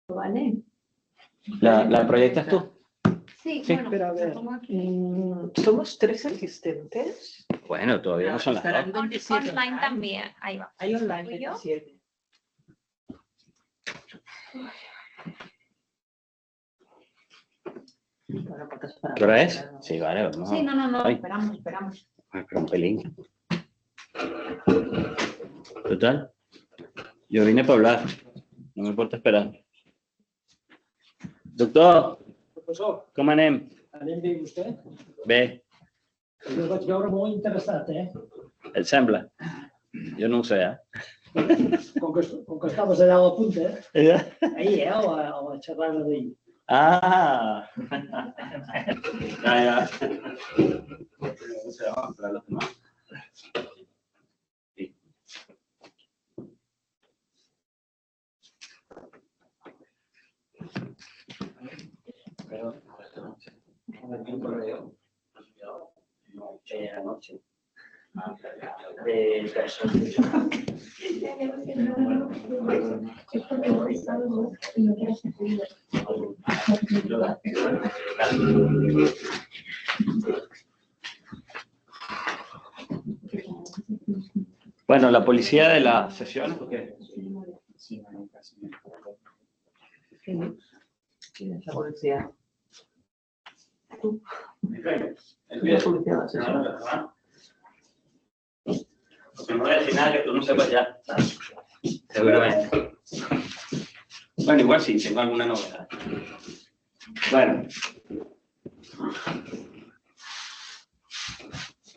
¿Vale? ¿La proyectas tú? Sí, Sí. bueno, Pero a ver, ¿somos 3 asistentes? Bueno, todavía no son las Estarán 2. 27. online también, ahí va. Hay online ¿Fui yo? 27. Bueno, porque es para ¿Qué hora es? preparar, ¿no? Sí, vale, vamos. Sí, no, Ay, esperamos. espera un pelín. Total, yo vine para hablar. No me importa esperar. Doctor, Professor, com anem? anem bé i vostè? Bé, Jo el vaig veure molt interessat, et sembla? Jo no ho sé, Com que estaves allà a la punta, ahir, a la xerrada d'ahir. Ah. Ya. ¿Cómo se llama? Para los demás. Sí. Pero esta noche, un correo anoche de personas. Bueno, la policía de las sesiones, ¿o qué? ¿Quién es la policía? Tú. El La policía de la sesión. Porque no voy a decir nada que tú no sepas ya. Seguramente. Bueno, igual sí, tengo alguna novedad.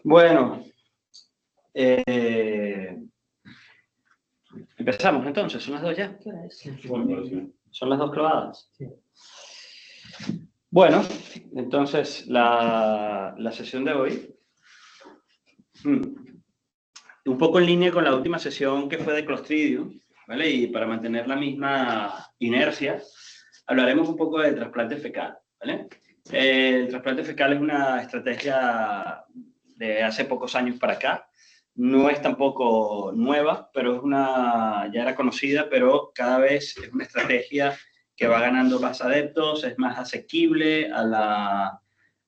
Bueno, empezamos entonces, son las 2 ya. ¿Qué hora es? Son las 2 clavadas. Sí. Bueno, entonces la sesión de hoy, un poco en línea con la última sesión que fue de Clostridium, ¿vale? Y para mantener la misma inercia, hablaremos un poco de trasplante fecal, ¿vale? El trasplante fecal es una estrategia de hace pocos años para acá. No es tampoco nueva, pero ya era conocida, pero cada vez es una estrategia que va ganando más adeptos, es más asequible a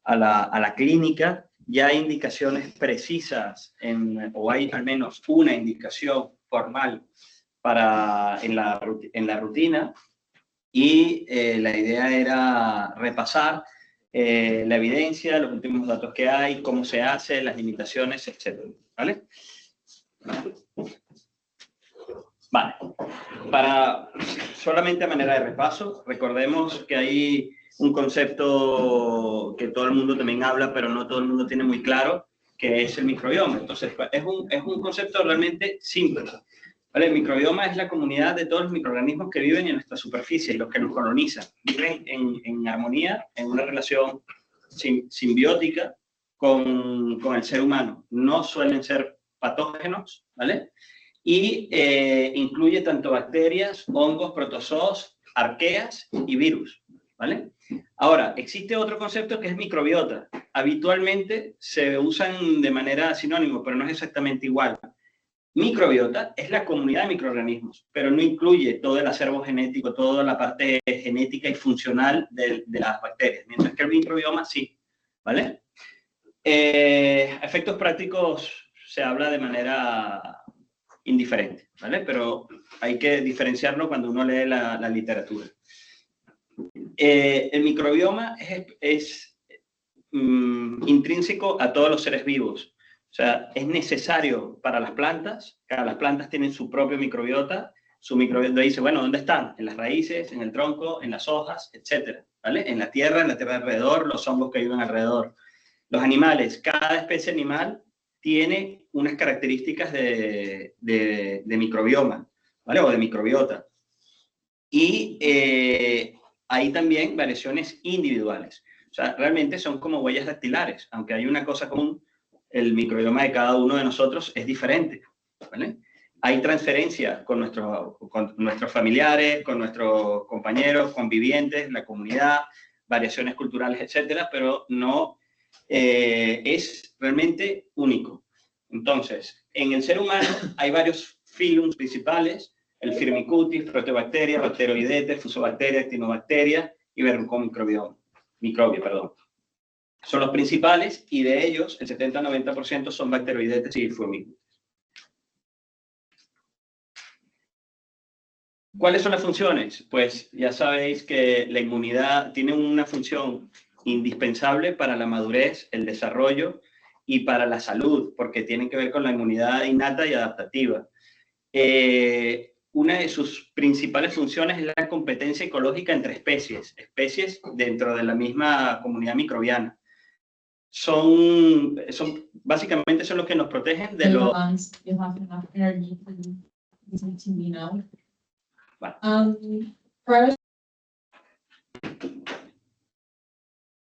la clínica. Ya hay indicaciones precisas, o hay al menos una indicación formal en la rutina, y la idea era repasar la evidencia, los últimos datos que hay, cómo se hace, las limitaciones, etc. ¿Vale? Vale. Solamente a manera de repaso, recordemos que hay un concepto que todo el mundo también habla, pero no todo el mundo tiene muy claro, que es el microbioma. Entonces, es un concepto realmente simple. ¿Vale? El microbioma es la comunidad de todos los microorganismos que viven en nuestra superficie y los que nos colonizan. Viven en armonía, en una relación simbiótica con el ser humano. No suelen ser patógenos, ¿vale? Y incluye tanto bacterias, hongos, protozoos, arqueas y virus, ¿vale? Ahora, existe otro concepto que es microbiota. Habitualmente se usan de manera sinónima, pero no es exactamente igual. Microbiota es la comunidad de microorganismos, pero no incluye todo el acervo genético, toda la parte genética y funcional de las bacterias, mientras que el microbioma sí, ¿vale? Efectos prácticos se habla de manera indiferente, ¿vale? Pero hay que diferenciarlo cuando uno lee la literatura. El microbioma es intrínseco a todos los seres vivos. O sea, es necesario para las plantas. Las plantas tienen su propio microbiota. Su microbiota dice, bueno, ¿dónde están? En las raíces, en el tronco, en las hojas, etcétera, ¿vale? En la tierra alrededor, los hongos que viven alrededor. Los animales, cada especie animal tiene unas características de microbioma, ¿vale? O de microbiota. Y hay también variaciones individuales. O sea, realmente son como huellas dactilares. Aunque hay una cosa común, el microbioma de cada uno de nosotros es diferente, ¿vale? Hay transferencia con nuestros familiares, con nuestros compañeros, convivientes, la comunidad, variaciones culturales, etcétera, pero no es realmente único. Entonces, en el ser humano hay varios filums principales. el Firmicutes, Proteobacteria, Bacteroidetes, Fusobacteria, Actinobacteria y Verrucomicrobio, perdón. Son los principales y de ellos el 70-90% son Bacteroidetes y Firmicutes. ¿Cuáles son las funciones? Pues ya sabéis que la inmunidad tiene una función indispensable para la madurez, el desarrollo y para la salud, porque tienen que ver con la inmunidad innata y adaptativa. Una de sus principales funciones es la competencia ecológica entre especies dentro de la misma comunidad microbiana. Básicamente son los que nos protegen de los... Vale.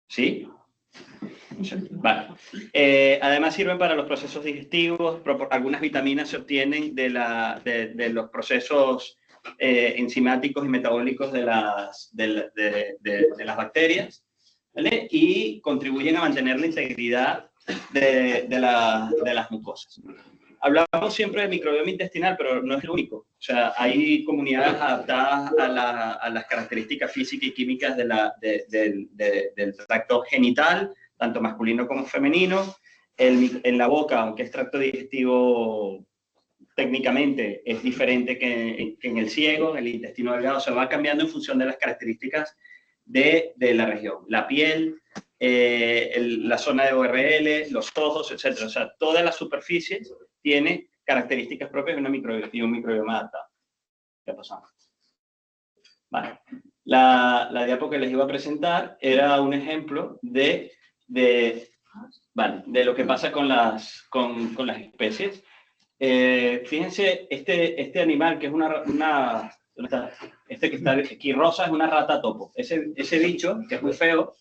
¿Sí? Vale. Además sirven para los procesos digestivos. Algunas vitaminas se obtienen de los procesos enzimáticos y metabólicos de las bacterias, ¿vale? Y contribuyen a mantener la integridad de las mucosas. Hablamos siempre de microbioma intestinal, pero no es el único. O sea, hay comunidades adaptadas a las características físicas y químicas del tracto genital, tanto masculino como femenino. En la boca, aunque es tracto digestivo técnicamente, es diferente que en el ciego, el intestino delgado, se va cambiando en función de las características de la región. La piel, la zona de ORL, los ojos, etc. O sea, todas las superficies tiene características propias de un microbioma adaptado. ¿Qué pasó? Vale. La diapo que les iba a presentar era un ejemplo de lo que pasa con las especies. Fíjense, este animal que es este que está aquí rosa es una rata topo. Ese bicho, que es muy feo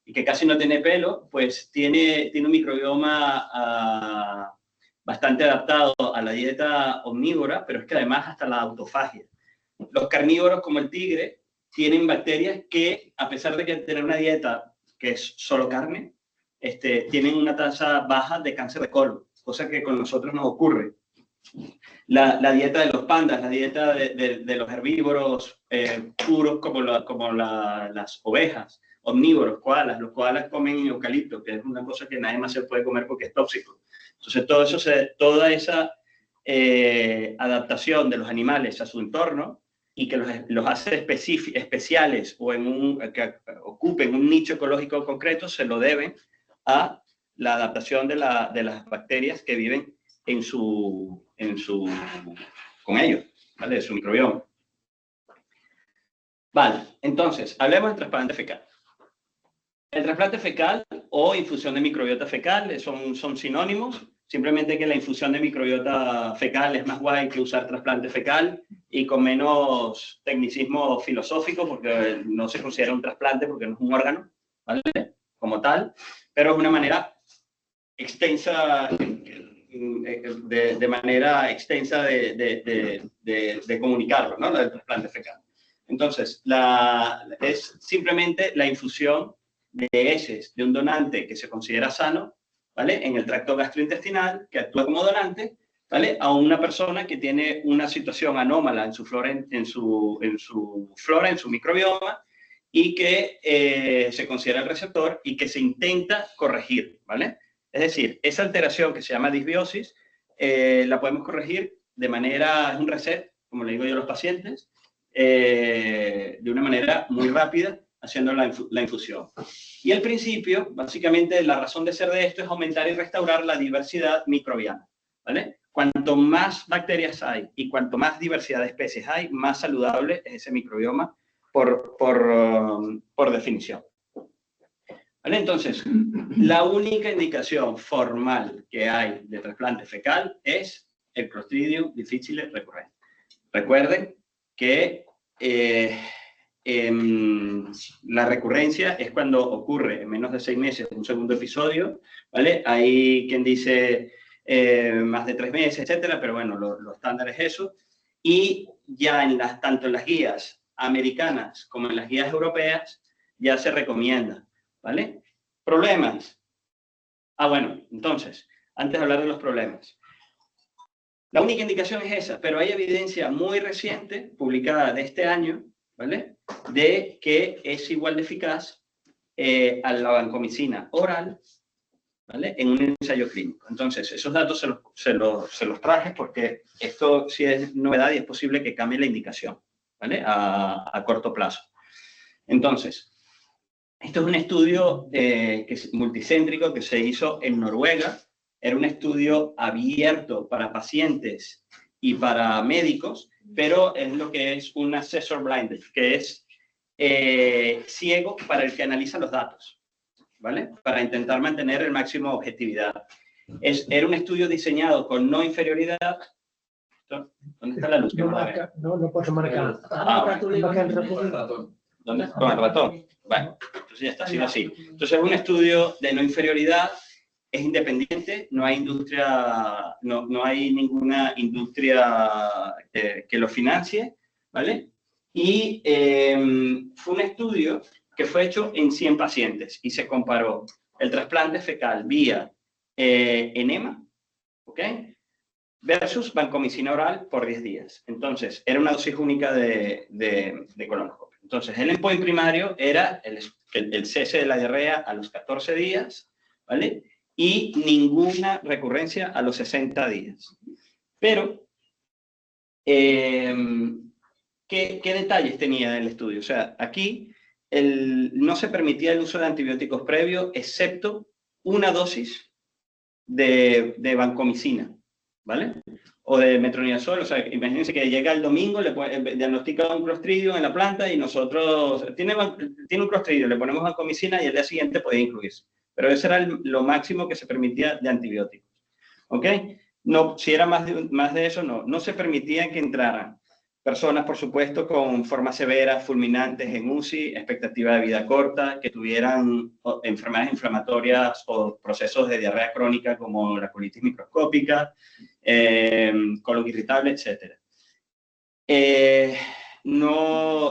y que casi no tiene pelo, pues tiene un microbioma bastante adaptado a la dieta omnívora, pero es que además hasta la autofagia. Los carnívoros, como el tigre, tienen bacterias que, a pesar de que tener una dieta que es solo carne, tienen una tasa baja de cáncer de colon, cosa que con nosotros nos ocurre. La dieta de los pandas, la dieta de los herbívoros puros como las ovejas, omnívoros, koalas. Los koalas comen eucalipto, que es una cosa que nadie más se puede comer porque es tóxico. Entonces, toda esa adaptación de los animales a su entorno y que los hace especiales o que ocupen un nicho ecológico concreto, se lo deben a la adaptación de las bacterias que viven con ellos, ¿vale? De su microbioma. Vale, entonces, hablemos del trasplante fecal. El trasplante fecal o infusión de microbiota fecal son sinónimos, simplemente que la infusión de microbiota fecal es más guay que usar trasplante fecal y con menos tecnicismo filosófico, porque no se considera un trasplante porque no es un órgano, ¿vale? Como tal, pero es una manera extensa, de manera extensa de comunicarlo, ¿no? El trasplante fecal. Entonces, es simplemente la infusión de heces de un donante que se considera sano, ¿vale? En el tracto gastrointestinal, que actúa como donante, ¿vale? A una persona que tiene una situación anómala en su flora, en su microbioma, y que se considera el receptor y que se intenta corregir, ¿vale? Es decir, esa alteración que se llama disbiosis, la podemos corregir de manera, es un reset, como le digo yo a los pacientes, de una manera muy rápida, haciendo la infusión. Y el principio, básicamente, la razón de ser de esto es aumentar y restaurar la diversidad microbiana, ¿vale? Cuanto más bacterias hay y cuanto más diversidad de especies hay, más saludable es ese microbioma por definición. ¿Vale? Entonces, la única indicación formal que hay de trasplante fecal es el Clostridium difficile recurrente. Recuerden que la recurrencia es cuando ocurre en menos de 6 meses un segundo episodio, ¿vale? Hay quien dice más de 3 meses, etcétera, pero bueno, lo estándar es eso. Y ya tanto en las guías americanas como en las guías europeas ya se recomienda, ¿vale? Problemas. Bueno, entonces, antes de hablar de los problemas. La única indicación es esa, pero hay evidencia muy reciente, publicada de este año, ¿vale? De que es igual de eficaz a la vancomicina oral, ¿vale? En un ensayo clínico. Entonces, esos datos se los traje porque esto sí es novedad y es posible que cambie la indicación, ¿vale? A corto plazo. Entonces, esto es un estudio que es multicéntrico que se hizo en Noruega. Era un estudio abierto para pacientes y para médicos, pero es lo que es un assessor blinded, que es ciego para el que analiza los datos, ¿vale? Para intentar mantener el máximo objetividad. Era un estudio diseñado con no inferioridad. ¿Dónde está la luz? No, marca, no puedo marcar. ¿Dónde? Con el ratón. Bueno, entonces ya está, ha sido así. Entonces es un estudio de no inferioridad, es independiente, no hay industria, no hay ninguna industria que lo financie, ¿vale? Y fue un estudio que fue hecho en 100 pacientes y se comparó el trasplante fecal vía enema, ¿ok? Versus vancomicina oral por 10 días. Entonces, era una dosis única de colonoscopio. Entonces, el endpoint primario era el cese de la diarrea a los 14 días, ¿vale? Y ninguna recurrencia a los 60 días. Pero, ¿qué detalles tenía el estudio? O sea, aquí no se permitía el uso de antibióticos previo, excepto una dosis de vancomicina, ¿vale? O de metronidazol. O sea, imagínense que llega el domingo, le diagnostica un clostridio en la planta y nosotros, tiene un clostridio, le ponemos vancomicina y el día siguiente puede incluirse. Pero eso era lo máximo que se permitía de antibióticos, ¿ok? No, si era más de eso, no se permitía que entraran personas, por supuesto, con formas severas, fulminantes en UCI, expectativa de vida corta, que tuvieran enfermedades inflamatorias o procesos de diarrea crónica como la colitis microscópica, colon irritable, etc.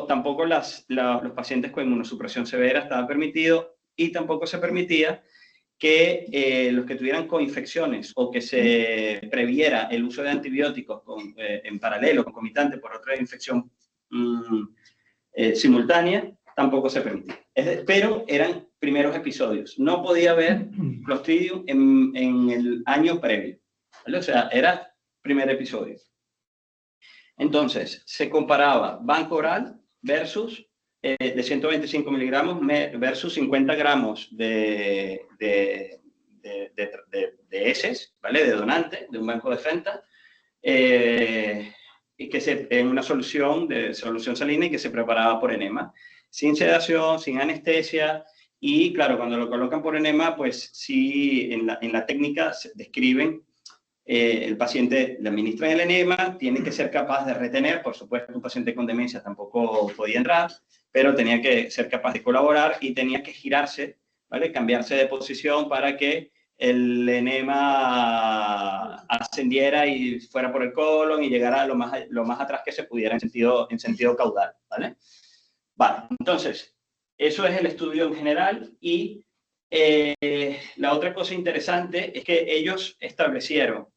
Tampoco los pacientes con inmunosupresión severa estaban permitidos y tampoco se permitía que los que tuvieran coinfecciones o que se previera el uso de antibióticos en paralelo, concomitante por otra infección simultánea, tampoco se permitía. Pero eran primeros episodios. No podía haber Clostridium en el año previo, ¿vale? O sea, era primer episodio. Entonces, se comparaba banco oral versus de 125 miligramos versus 50 gramos de heces, ¿vale? De donante, de un banco de Fenta, y que en una solución salina y que se preparaba por enema, sin sedación, sin anestesia. Y claro, cuando lo colocan por enema, pues sí, en la técnica se describen, el paciente le administra el enema, tiene que ser capaz de retener, por supuesto, un paciente con demencia tampoco podía entrar, pero tenía que ser capaz de colaborar y tenía que girarse, ¿vale? Cambiarse de posición para que el enema ascendiera y fuera por el colon y llegara lo más atrás que se pudiera en sentido caudal, ¿vale? Vale, entonces, eso es el estudio en general. Y la otra cosa interesante es que ellos establecieron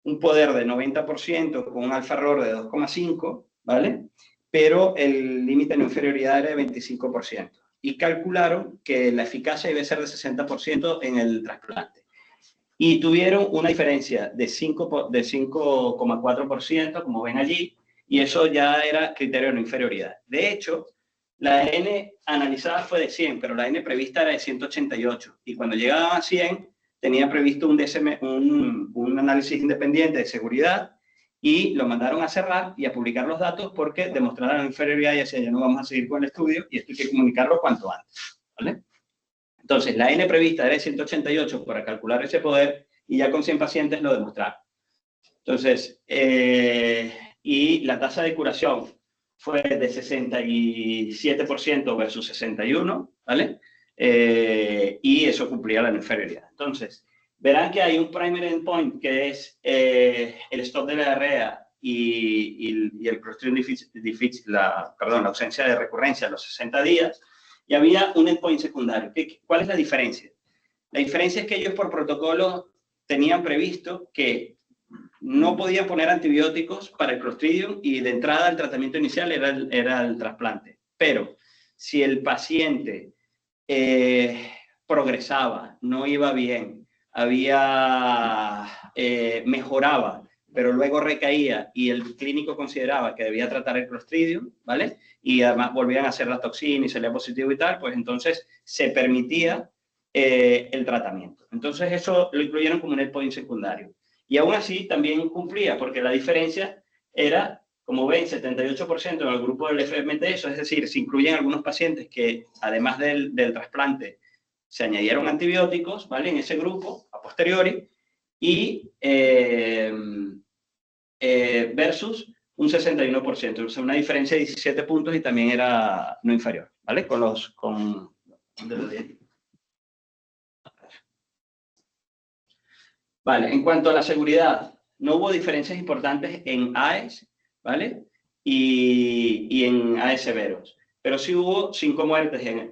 un poder de 90% con un alfa-ROR de 2,5, ¿vale? Pero el límite de inferioridad era de 25%. Y calcularon que la eficacia debe ser de 60% en el trasplante. Y tuvieron una diferencia de 5,4%, como ven allí, y eso ya era criterio de no inferioridad. De hecho, la N analizada fue de 100, pero la N prevista era de 188. Y cuando llegaban a 100, tenía previsto un análisis independiente de seguridad y lo mandaron a cerrar y a publicar los datos porque demostraron la inferioridad y decían, ya no vamos a seguir con el estudio y esto hay que comunicarlo cuanto antes, ¿vale? Entonces, la N prevista era de 188 para calcular ese poder y ya con 100 pacientes lo demostraron. Entonces, y la tasa de curación fue de 67% versus 61%, ¿vale? Y eso cumplía la no inferioridad. Entonces, verán que hay un primary endpoint que es el stop de la diarrea y el Clostridium difficile, la ausencia de recurrencia a los 60 días, y había un endpoint secundario. ¿Cuál es la diferencia? La diferencia es que ellos por protocolo tenían previsto que no podían poner antibióticos para el Clostridium y de entrada el tratamiento inicial era el trasplante. Pero si el paciente progresaba, no iba bien, mejoraba, pero luego recaía y el clínico consideraba que debía tratar el Clostridium, ¿vale? Y además volvían a hacer la toxina y salía positivo y tal, pues entonces se permitía el tratamiento. Entonces eso lo incluyeron como un endpoint secundario. Y aún así también cumplía, porque la diferencia era, como ven, 78% en el grupo del FMT, eso es decir, se incluyen algunos pacientes que además del trasplante se añadieron antibióticos, ¿vale? En ese grupo, a posteriori, y versus un 61%, o sea, una diferencia de 17 puntos y también era no inferior, ¿vale? Vale, en cuanto a la seguridad, no hubo diferencias importantes en AES, ¿vale? Y en AES severos. Pero sí hubo 2 muertes en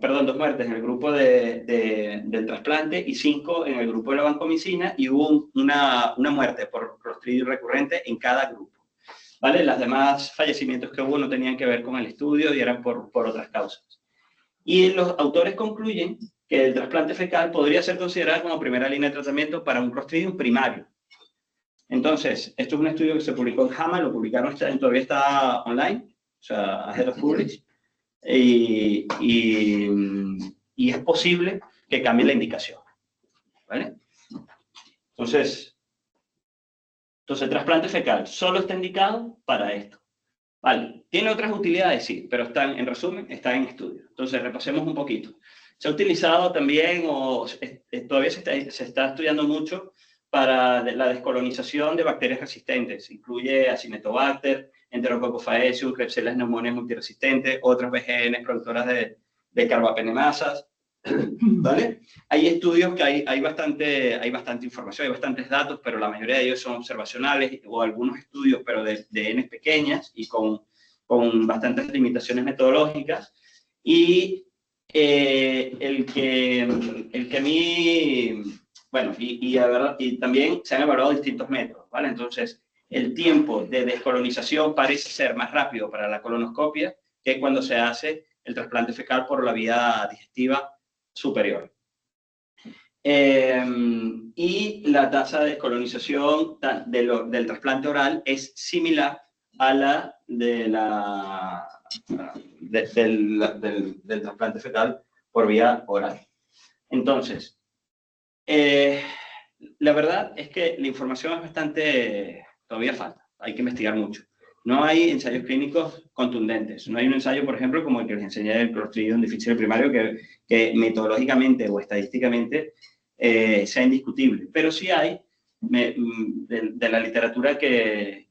el grupo del trasplante y 5 en el grupo de la vancomicina, y hubo una muerte por Clostridium recurrente en cada grupo, ¿vale? Los demás fallecimientos que hubo no tenían que ver con el estudio y eran por otras causas. Y los autores concluyen que el trasplante fecal podría ser considerado como primera línea de tratamiento para un Clostridium primario. Entonces, esto es un estudio que se publicó en JAMA, lo publicaron, todavía está online, o sea, ahead of publish, y es posible que cambie la indicación, ¿vale? Entonces, el trasplante fecal solo está indicado para esto. Vale, tiene otras utilidades, sí, pero en resumen, está en estudio. Entonces, repasemos un poquito. Se ha utilizado también, todavía se está estudiando mucho para la descolonización de bacterias resistentes. Incluye Acinetobacter, Enterococcus faecium, Klebsiella pneumoniae multiresistente, otras BGN productoras de carbapenemasas, ¿vale? Hay estudios que hay bastante información, hay bastantes datos, pero la mayoría de ellos son observacionales o algunos estudios, pero de N pequeñas y con bastantes limitaciones metodológicas. Y el que a mí, bueno, y también se han evaluado distintos métodos, ¿vale? Entonces, el tiempo de descolonización parece ser más rápido para la colonoscopia que cuando se hace el trasplante fecal por la vía digestiva superior. Y la tasa de descolonización del trasplante oral es similar a la del trasplante fecal por vía oral. Entonces, la verdad es que la información es bastante, todavía falta, hay que investigar mucho. No hay ensayos clínicos contundentes. No hay un ensayo, por ejemplo, como el que les enseñé del Clostridium difficile primario, que metodológicamente o estadísticamente sea indiscutible. Pero sí hay, de la literatura que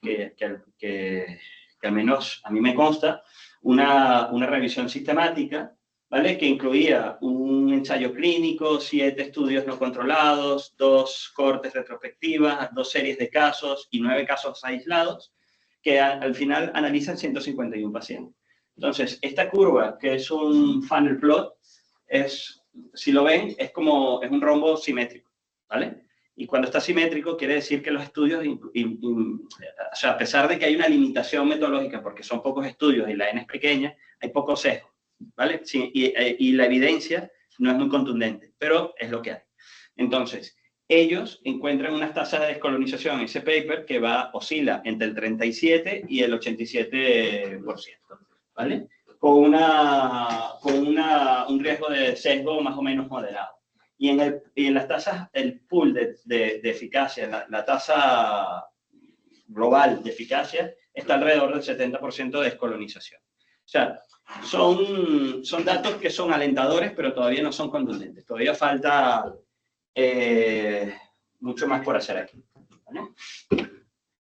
al menos a mí me consta, una revisión sistemática, ¿vale? Que incluía un ensayo clínico, 7 estudios no controlados, 2 cohortes retrospectivas, 2 series de casos y 9 casos aislados, que al final analizan 151 pacientes. Entonces, esta curva, que es un funnel plot, si lo ven, es un rombo simétrico, ¿vale? Y cuando está simétrico, quiere decir que los estudios, o sea, a pesar de que hay una limitación metodológica, porque son pocos estudios y la N es pequeña, hay poco sesgo, ¿vale? Sí, y la evidencia no es muy contundente, pero es lo que hay. Entonces, ellos encuentran unas tasas de descolonización en ese paper que oscila entre el 37 y el 87%, ¿vale? Con un riesgo de sesgo más o menos moderado. Y en las tasas, el pool de eficacia, la tasa global de eficacia, está alrededor del 70% de descolonización. O sea, son datos que son alentadores, pero todavía no son contundentes. Todavía falta mucho más por hacer aquí, ¿vale?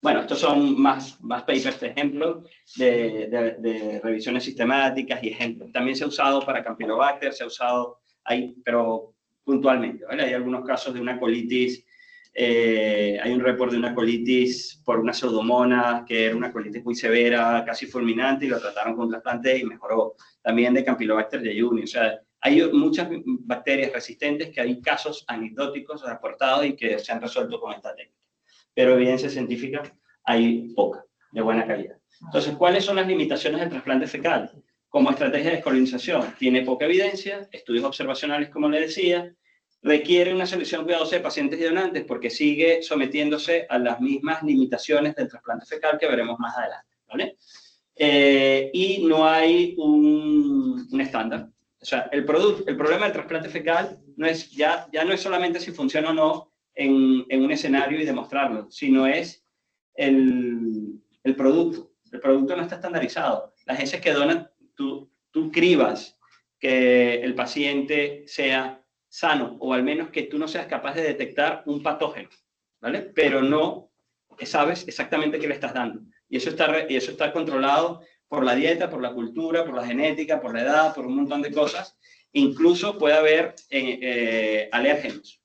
Bueno, estos son más papers de ejemplo de revisiones sistemáticas y ejemplos. También se ha usado para Campylobacter, se ha usado ahí, pero puntualmente, ¿vale? Hay algunos casos de una colitis, hay un report de una colitis por una pseudomonas, que era una colitis muy severa, casi fulminante, y lo trataron con trasplante y mejoró. También de Campylobacter jejuni, o sea, hay muchas bacterias resistentes que hay casos anecdóticos reportados y que se han resuelto con esta técnica. pero evidencia científica hay poca, de buena calidad. Entonces, ¿cuáles son las limitaciones del trasplante fecal? Como estrategia de descolonización, tiene poca evidencia, estudios observacionales, como le decía, requiere una selección cuidadosa de pacientes y donantes porque sigue sometiéndose a las mismas limitaciones del trasplante fecal que veremos más adelante, ¿vale? Y no hay un estándar. O sea, el problema del trasplante fecal no es, ya no es solamente si funciona o no en un escenario y demostrarlo, sino es el producto. El producto no está estandarizado. Las heces que donan, tú cribas que el paciente sea sano, o al menos que tú no seas capaz de detectar un patógeno, ¿vale? Pero no sabes exactamente qué le estás dando. Y eso está controlado por la dieta, por la cultura, por la genética, por la edad, por un montón de cosas. Incluso puede haber alérgenos.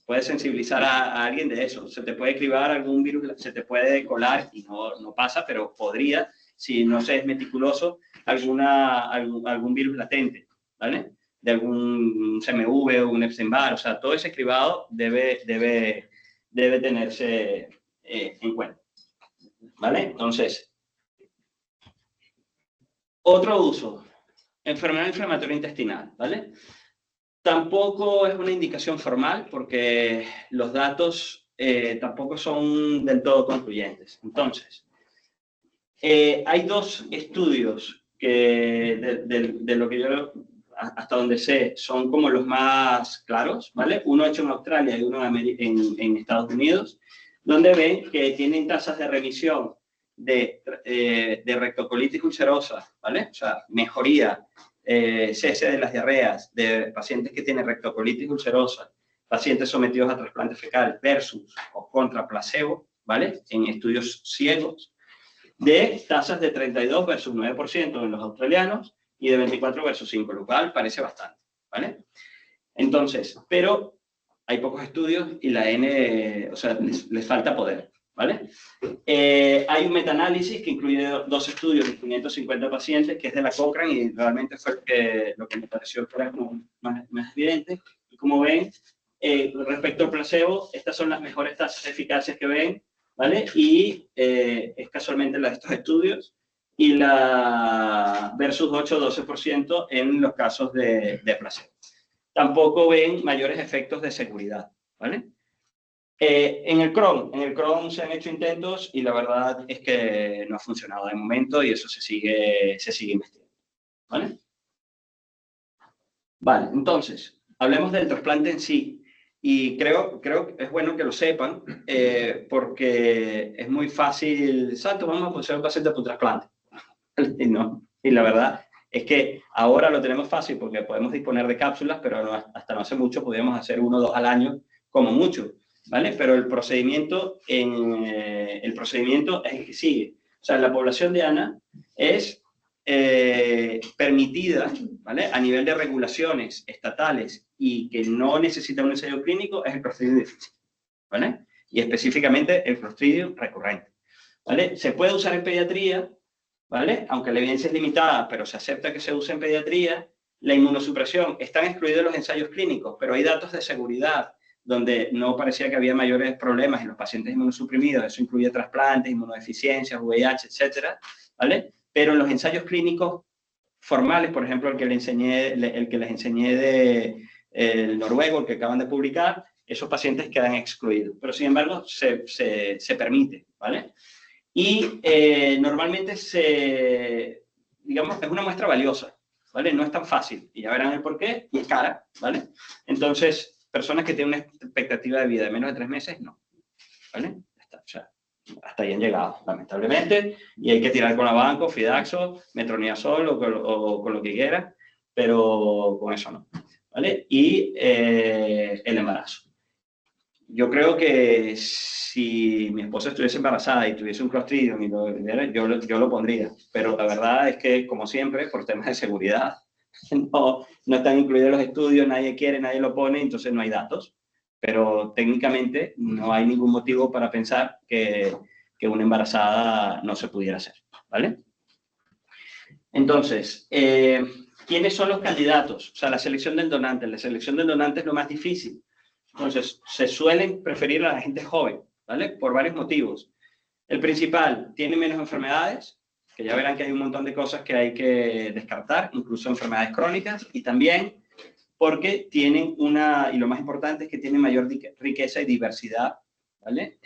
Puedes sensibilizar a alguien de eso. Se te puede cribar algún virus, se te puede colar, y no pasa, pero podría, si no se es meticuloso, algún virus latente, ¿vale? De algún CMV o un Epstein-Barr. O sea, todo ese cribado debe tenerse en cuenta, ¿vale? Entonces, otro uso, enfermedad inflamatoria intestinal, ¿vale? Tampoco es una indicación formal porque los datos tampoco son del todo concluyentes. Entonces, hay dos estudios que de lo que yo hasta donde sé son como los más claros, ¿vale? Uno hecho en Australia y uno en Estados Unidos, donde ven que tienen tasas de remisión de rectocolitis ulcerosa, ¿vale? O sea, mejoría, cese de las diarreas de pacientes que tienen rectocolitis ulcerosa, pacientes sometidos a trasplante fecal versus o contra placebo, ¿vale? En estudios ciegos, de tasas de 32 versus 9% en los australianos y de 24 versus 5, lo cual parece bastante, ¿vale? Entonces, pero hay pocos estudios y la N, o sea, les falta poder, ¿vale? Hay un metaanálisis que incluye dos estudios de 550 pacientes, que es de la Cochrane, y realmente fue lo que me pareció que era como más evidente. Y como ven, respecto al placebo, estas son las mejores tasas de eficacia que ven, ¿vale? Y es casualmente la de estos estudios, y la versus 8-12% en los casos de placebo. Tampoco ven mayores efectos de seguridad, ¿vale? En el Crohn se han hecho intentos y la verdad es que no ha funcionado de momento y eso se sigue investigando, ¿vale? Vale, entonces, hablemos del trasplante en sí. Y creo que es bueno que lo sepan porque es muy fácil, Santo, vamos a poner un paciente por un trasplante. Y no, y la verdad es que ahora lo tenemos fácil porque podemos disponer de cápsulas, pero hasta no hace mucho podíamos hacer 1 o 2 al año como mucho, ¿vale? Pero el procedimiento es el que sigue. O sea, la población de ANA es permitida, ¿vale? A nivel de regulaciones estatales y que no necesita un ensayo clínico, es el Clostridium difficile, ¿vale? Y específicamente el Clostridium recurrente, ¿vale? Se puede usar en pediatría, ¿vale? Aunque la evidencia es limitada, pero se acepta que se use en pediatría. La inmunosupresión, están excluidos los ensayos clínicos, pero hay datos de seguridad donde no parecía que había mayores problemas en los pacientes inmunosuprimidos. Eso incluye trasplantes, inmunodeficiencias, VIH, etcétera, ¿vale? Pero en los ensayos clínicos formales, por ejemplo, el que les enseñé del noruego, el que acaban de publicar, esos pacientes quedan excluidos. Pero, sin embargo, se permite, ¿vale? Y normalmente digamos, es una muestra valiosa, ¿vale? No es tan fácil, y ya verán el por qué, y es cara, ¿vale? Entonces, personas que tienen una expectativa de vida de menos de 3 meses, no, ¿vale? O sea, hasta ahí han llegado, lamentablemente, y hay que tirar con Avanco, Fidaxo, Metronidazol o con lo que quiera, pero con eso no, ¿vale? Y el embarazo. Yo creo que si mi esposa estuviese embarazada y tuviese un Clostridium y yo lo pondría, pero la verdad es que, como siempre, por temas de seguridad, no están incluidos los estudios, nadie quiere, nadie lo pone, entonces no hay datos. Pero técnicamente no hay ningún motivo para pensar que una embarazada no se pudiera hacer, ¿vale? Entonces, ¿quiénes son los candidatos? O sea, la selección del donante. La selección del donante es lo más difícil. Entonces, se suelen preferir a la gente joven, ¿vale? Por varios motivos. El principal, tiene menos enfermedades, que ya verán que hay un montón de cosas que hay que descartar, incluso enfermedades crónicas, y también porque tienen y lo más importante es que tienen mayor riqueza y diversidad, ¿vale?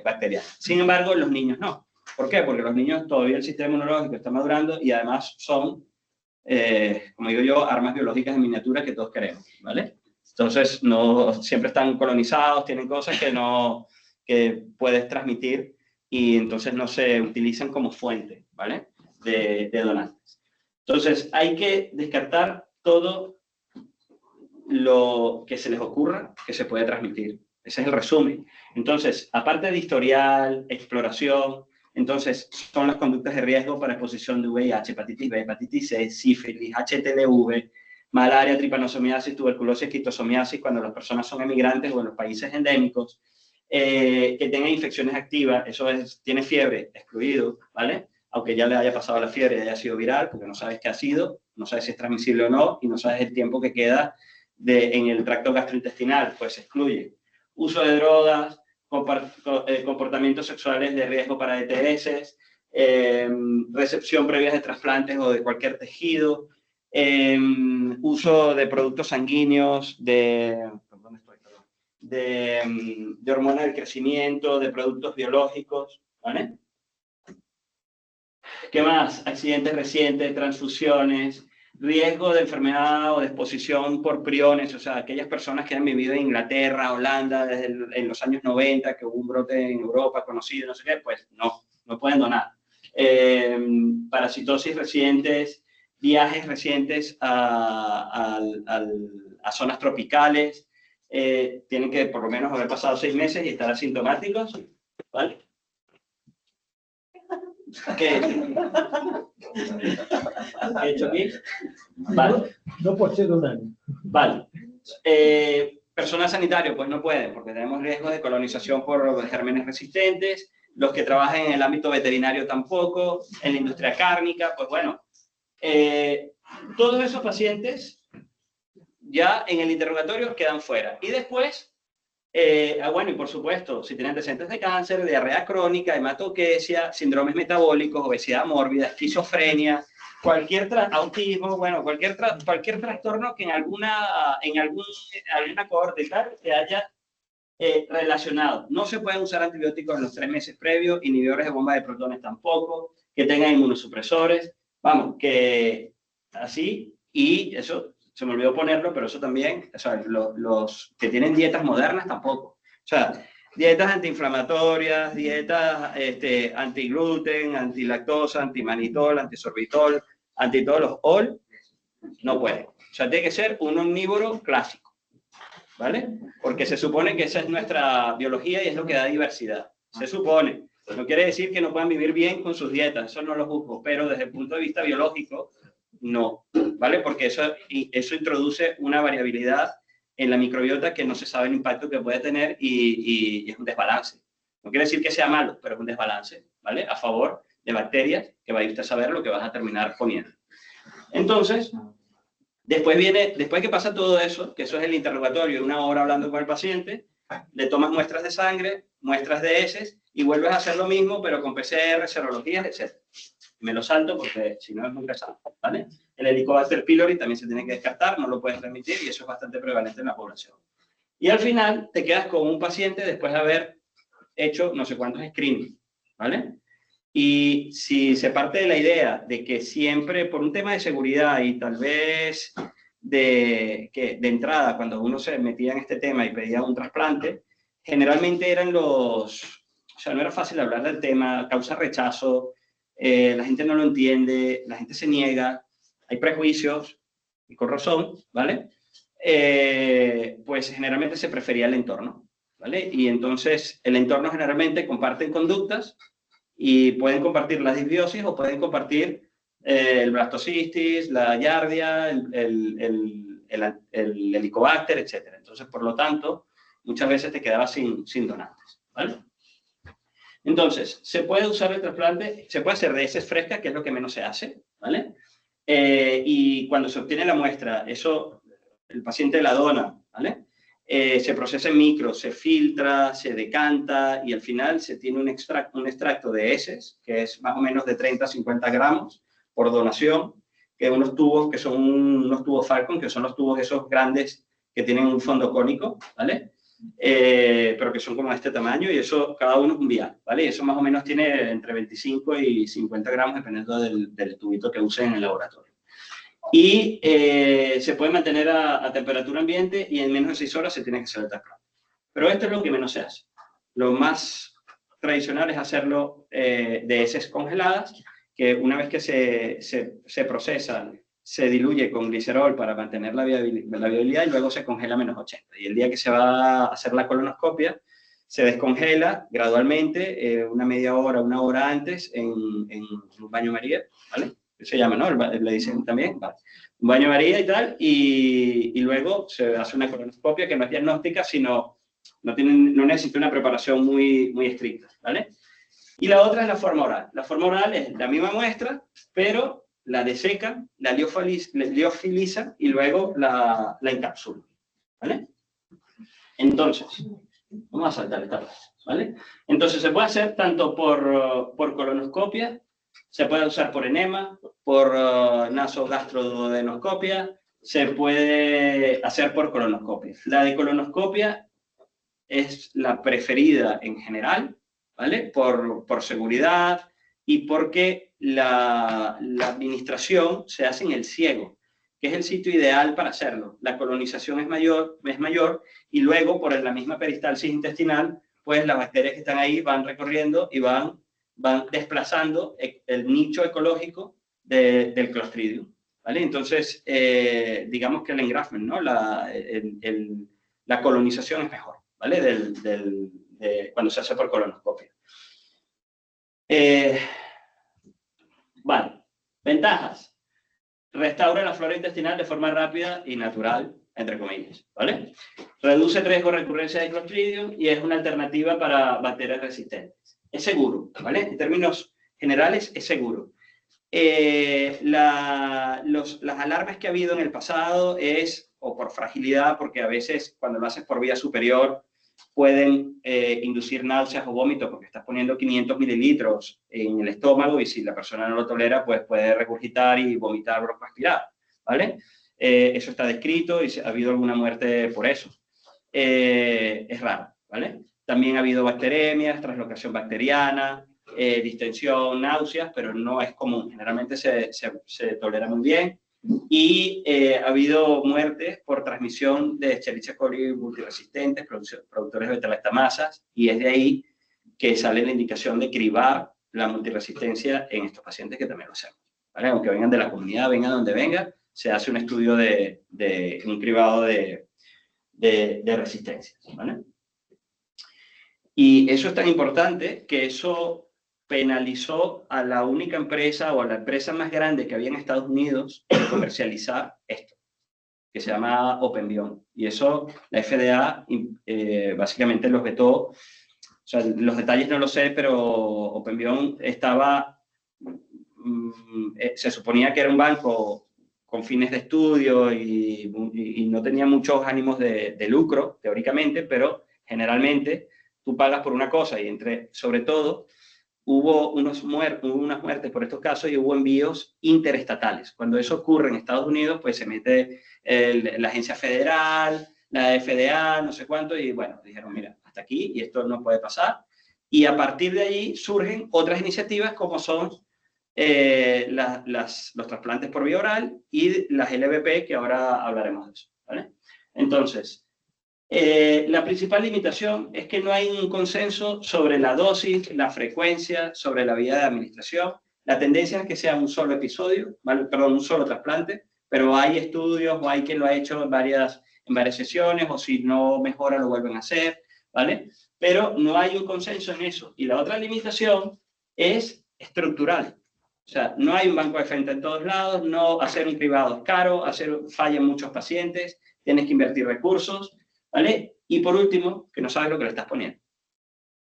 Bacteriana. Sin embargo, los niños no. ¿Por qué? Porque los niños todavía el sistema inmunológico está madurando y además son, como digo yo, armas biológicas en miniatura que todos queremos, ¿vale? Entonces, no, siempre están colonizados, tienen cosas que puedes transmitir y entonces no se utilizan como fuente, ¿vale? De donantes. Entonces, hay que descartar todo lo que se les ocurra que se puede transmitir. Ese es el resumen. Entonces, aparte de historial, exploración, entonces son las conductas de riesgo para exposición de VIH, hepatitis B, hepatitis C, sífilis, HTLV, malaria, tripanosomiasis, tuberculosis, esquistosomiasis, cuando las personas son emigrantes o en los países endémicos, que tengan infecciones activas, eso es, tiene fiebre, excluido, ¿vale? Aunque ya le haya pasado la fiebre y haya sido viral, porque no sabes qué ha sido, no sabes si es transmisible o no, y no sabes el tiempo que queda en el tracto gastrointestinal, pues se excluye. Uso de drogas, comportamientos sexuales de riesgo para ETS, recepción previa de trasplantes o de cualquier tejido, uso de productos sanguíneos, de hormonas del crecimiento, de productos biológicos, ¿vale? ¿Qué más? Accidentes recientes, transfusiones, riesgo de enfermedad o de exposición por priones, o sea, aquellas personas que han vivido en Inglaterra, Holanda, en los años 90, que hubo un brote en Europa conocido, no sé qué, pues no pueden donar. Parasitosis recientes, viajes recientes a zonas tropicales, tienen que por lo menos haber pasado 6 meses y estar asintomáticos, ¿vale? ¿Qué he hecho aquí? Vale. No por ser un año. Vale. Personal sanitario, pues no pueden, porque tenemos riesgo de colonización por gérmenes resistentes. Los que trabajan en el ámbito veterinario tampoco. En la industria cárnica, pues bueno. Todos esos pacientes ya en el interrogatorio quedan fuera. Y después, bueno, y por supuesto, si tienen antecedentes de cáncer, diarrea crónica, hematoquesia, síndromes metabólicos, obesidad mórbida, esquizofrenia, autismo, bueno, cualquier trastorno que en alguna cohorte tal se haya relacionado. No se pueden usar antibióticos en los 3 meses previos, inhibidores de bomba de protones tampoco, que tengan inmunosupresores, vamos, que así, y eso se me olvidó ponerlo, pero eso también, o sea, los que tienen dietas modernas tampoco. O sea, dietas antiinflamatorias, dietas antigluten, antilactosa, antimanitol, antisorbitol, anti todos los OL, no pueden. O sea, tiene que ser un omnívoro clásico, ¿vale? Porque se supone que esa es nuestra biología y es lo que da diversidad. Se supone. No quiere decir que no puedan vivir bien con sus dietas, eso no lo juzgo, pero desde el punto de vista biológico, no, ¿vale? Porque eso introduce una variabilidad en la microbiota que no se sabe el impacto que puede tener y es un desbalance. No quiere decir que sea malo, pero es un desbalance, ¿vale? A favor de bacterias, que vaya usted a saber lo que vas a terminar poniendo. Entonces, después que pasa todo eso, que eso es el interrogatorio, 1 hora hablando con el paciente, le tomas muestras de sangre, muestras de heces, y vuelves a hacer lo mismo, pero con PCR, serologías, etc. Me lo salto porque si no es muy pesado, ¿vale? El Helicobacter pylori también se tiene que descartar, no lo puedes transmitir y eso es bastante prevalente en la población. Y al final te quedas con un paciente después de haber hecho no sé cuántos screenings, ¿vale? Y si se parte de la idea de que siempre por un tema de seguridad y tal vez de entrada cuando uno se metía en este tema y pedía un trasplante, generalmente eran o sea, no era fácil hablar del tema, causa rechazo, la gente no lo entiende, la gente se niega, hay prejuicios, y con razón, ¿vale? Pues generalmente se prefería el entorno, ¿vale? Y entonces el entorno generalmente comparten conductas y pueden compartir la disbiosis o pueden compartir el blastocistis, la giardia, el helicobacter, etc. Entonces, por lo tanto, muchas veces te quedabas sin donantes, ¿vale? Entonces, se puede usar el trasplante, se puede hacer de heces frescas, que es lo que menos se hace, ¿vale? Y cuando se obtiene la muestra, eso, el paciente la dona, ¿vale? se procesa en micro, se filtra, se decanta y al final se tiene un extracto de heces, que es más o menos de 30 a 50 gramos por donación, que unos tubos que son unos tubos Falcon, que son los tubos esos grandes que tienen un fondo cónico, ¿vale? Pero que son como de este tamaño y eso, cada uno es un vial, ¿vale? Y eso más o menos tiene entre 25 y 50 gramos dependiendo del tubito que usen en el laboratorio. Y se puede mantener a temperatura ambiente y en menos de 6 horas se tiene que hacer el trasplante. Pero esto es lo que menos se hace. Lo más tradicional es hacerlo de heces congeladas, que una vez que se procesan, se diluye con glicerol para mantener la viabilidad y luego se congela a menos 80. Y el día que se va a hacer la colonoscopia, se descongela gradualmente, una media hora, una hora antes, en un baño María, ¿vale? Se llama, ¿no? Le dicen también, ¿vale? Un baño María y tal, y luego se hace una colonoscopia que no es diagnóstica, sino no necesita una preparación muy estricta, ¿vale? Y la otra es la forma oral. La forma oral es la misma muestra, pero la desecan, la liofilizan y luego la encapsulan, ¿vale? Entonces, vamos a saltar esta parte, ¿vale? Entonces se puede hacer tanto por colonoscopia, se puede usar por enema, por nasogastroduodenoscopia, se puede hacer por colonoscopia. La de colonoscopia es la preferida en general, ¿vale? Por seguridad y porque la administración se hace en el ciego, que es el sitio ideal para hacerlo. La colonización es mayor y luego por la misma peristalsis intestinal, pues las bacterias que están ahí van recorriendo y van desplazando el nicho ecológico del Clostridium, ¿vale? Entonces, digamos que el engraftment, ¿no? La colonización es mejor, ¿vale? Cuando se hace por colonoscopia. Vale, ventajas. Restaura la flora intestinal de forma rápida y natural, entre comillas, ¿vale? Reduce el riesgo de recurrencia de Clostridium y es una alternativa para bacterias resistentes. Es seguro, ¿vale? En términos generales, es seguro. Las alarmas que ha habido en el pasado es, o por fragilidad, porque a veces cuando lo haces por vía superior pueden inducir náuseas o vómitos porque estás poniendo 500 mililitros en el estómago y si la persona no lo tolera, pues puede regurgitar y vomitar o aspirar, ¿vale? Eso está descrito y ha habido alguna muerte por eso. Es raro, ¿vale? También ha habido bacteremias, translocación bacteriana, distensión, náuseas, pero no es común. Generalmente se tolera muy bien. Y ha habido muertes por transmisión de Escherichia coli multiresistentes, productores de beta-lactamasas, y es de ahí que sale la indicación de cribar la multiresistencia en estos pacientes que también lo hacemos, ¿vale? Aunque vengan de la comunidad, vengan donde vengan, se hace un estudio de un cribado de resistencias, ¿vale? Y eso es tan importante que eso penalizó a la única empresa o a la empresa más grande que había en Estados Unidos de comercializar esto, que se llama OpenBiome. Y eso la FDA básicamente los vetó. O sea, los detalles no lo sé, pero OpenBiome estaba... se suponía que era un banco con fines de estudio y no tenía muchos ánimos de lucro, teóricamente, pero generalmente tú pagas por una cosa y sobre todo hubo unas muertes por estos casos y hubo envíos interestatales. Cuando eso ocurre en Estados Unidos, pues se mete la agencia federal, la FDA, no sé cuánto, y bueno, dijeron, mira, hasta aquí y esto no puede pasar. Y a partir de allí surgen otras iniciativas como son los trasplantes por vía oral y las LVP, que ahora hablaremos de eso, ¿vale? Entonces, la principal limitación es que no hay un consenso sobre la dosis, la frecuencia, sobre la vía de administración. La tendencia es que sea un solo episodio, ¿vale? Perdón, un solo trasplante, pero hay estudios o hay quien lo ha hecho en varias sesiones o si no mejora lo vuelven a hacer, ¿vale? Pero no hay un consenso en eso. Y la otra limitación es estructural. O sea, no hay un banco de frente en todos lados, no hacer un cribado es caro, fallan muchos pacientes, tienes que invertir recursos, ¿vale? Y por último, que no sabes lo que le estás poniendo.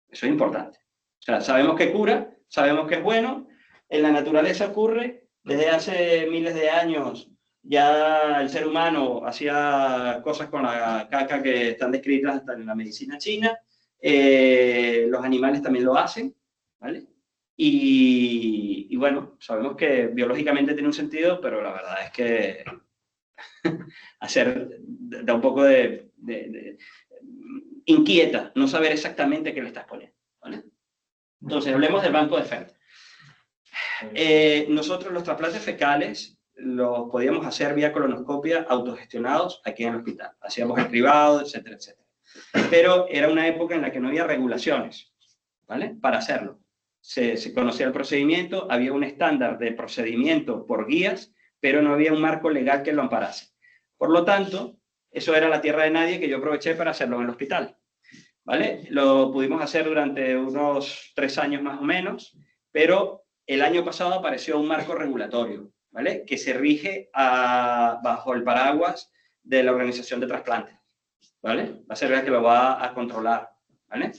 Eso es importante. O sea, sabemos que cura, sabemos que es bueno, en la naturaleza ocurre, desde hace miles de años ya el ser humano hacía cosas con la caca que están descritas hasta en la medicina china, los animales también lo hacen, ¿vale? Y bueno, sabemos que biológicamente tiene un sentido, pero la verdad es que da un poco de inquieta no saber exactamente qué le estás poniendo, ¿vale? Entonces, hablemos del banco de FEMTA. Nosotros los trasplantes fecales los podíamos hacer vía colonoscopia autogestionados aquí en el hospital. Hacíamos el cribado, etcétera, etcétera. Pero era una época en la que no había regulaciones, ¿vale? Para hacerlo. Se conocía el procedimiento, había un estándar de procedimiento por guías, pero no había un marco legal que lo amparase. Por lo tanto, eso era la tierra de nadie que yo aproveché para hacerlo en el hospital, ¿vale? Lo pudimos hacer durante unos 3 años más o menos, pero el año pasado apareció un marco regulatorio, ¿vale? Que se rige bajo el paraguas de la Organización de Trasplantes, ¿vale? Va a ser el que lo va a controlar, ¿vale?